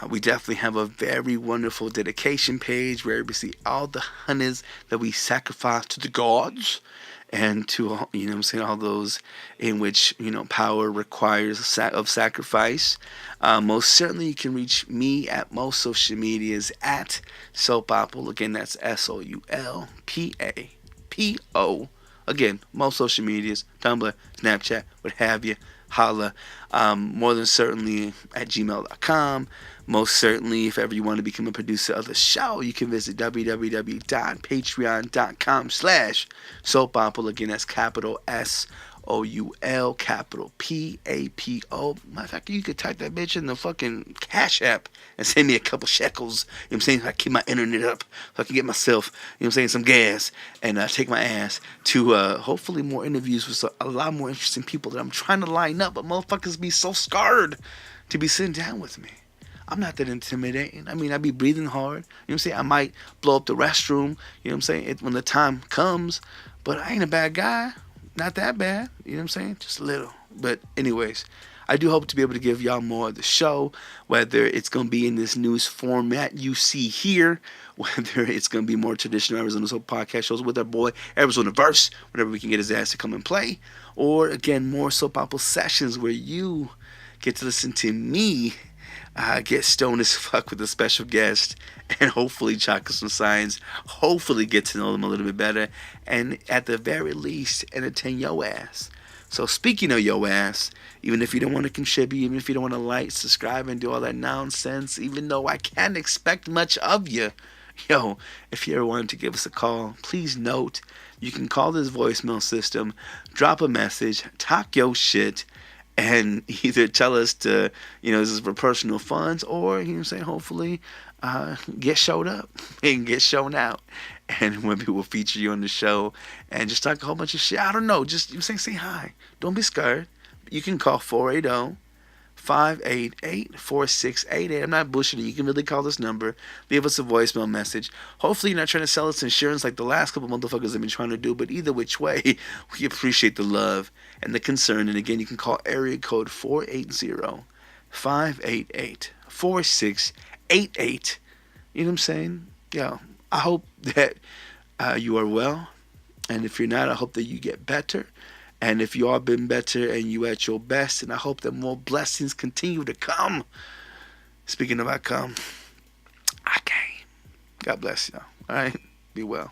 We definitely have a very wonderful dedication page where we see all the honeys that we sacrifice to the gods and to, all those in which, power requires of sacrifice. Most certainly you can reach me at most social medias at Soulpapo. Again, that's SOULPAPO. Again, most social medias, Tumblr, Snapchat, what have you. Holla. More than certainly at gmail.com. Most certainly, if ever you want to become a producer of the show, you can visit www.patreon.com/Soulpapo. Again, that's capital SOUL, capital PAPO. Matter of fact, you could type that bitch in the fucking Cash App and send me a couple shekels. You know what I'm saying? I keep my internet up so I can get myself, some gas and take my ass to hopefully more interviews with a lot more interesting people that I'm trying to line up, but motherfuckers be so scared to be sitting down with me. I'm not that intimidating. I mean, I be breathing hard. I might blow up the restroom, when the time comes, but I ain't a bad guy. Not that bad, just a little But anyways, I do hope to be able to give y'all more of the show, whether it's going to be in this news format you see here, whether it's going to be more traditional Arizona Soul podcast shows with our boy Arizona Verse, whenever we can get his ass to come and play, or again, more soap opera sessions where you get to listen to me get stoned as fuck with a special guest, and hopefully chalk some signs, hopefully get to know them a little bit better, and at the very least, entertain your ass. So speaking of your ass, even if you don't want to contribute, even if you don't want to like, subscribe, and do all that nonsense, even though I can't expect much of you, yo, if you ever wanted to give us a call, please note, you can call this voicemail system, drop a message, talk your shit, and either tell us to, this is for personal funds, or, saying, hopefully, get showed up and get shown out. And when people feature you on the show and just talk a whole bunch of shit, I don't know, just say hi. Don't be scared. You can call 480-588-4688. I'm not bullshitting. You can really call this number. Leave us a voicemail message. Hopefully you're not trying to sell us insurance like the last couple motherfuckers have been trying to do. But either which way, we appreciate the love and the concern. And again, you can call area code 480-588-4688. You know what I'm saying? Yeah. I hope that you are well. And if you're not, I hope that you get better. And if you all been better and you at your best, and I hope that more blessings continue to come. Speaking of I come, I came. God bless you. All right? Be well.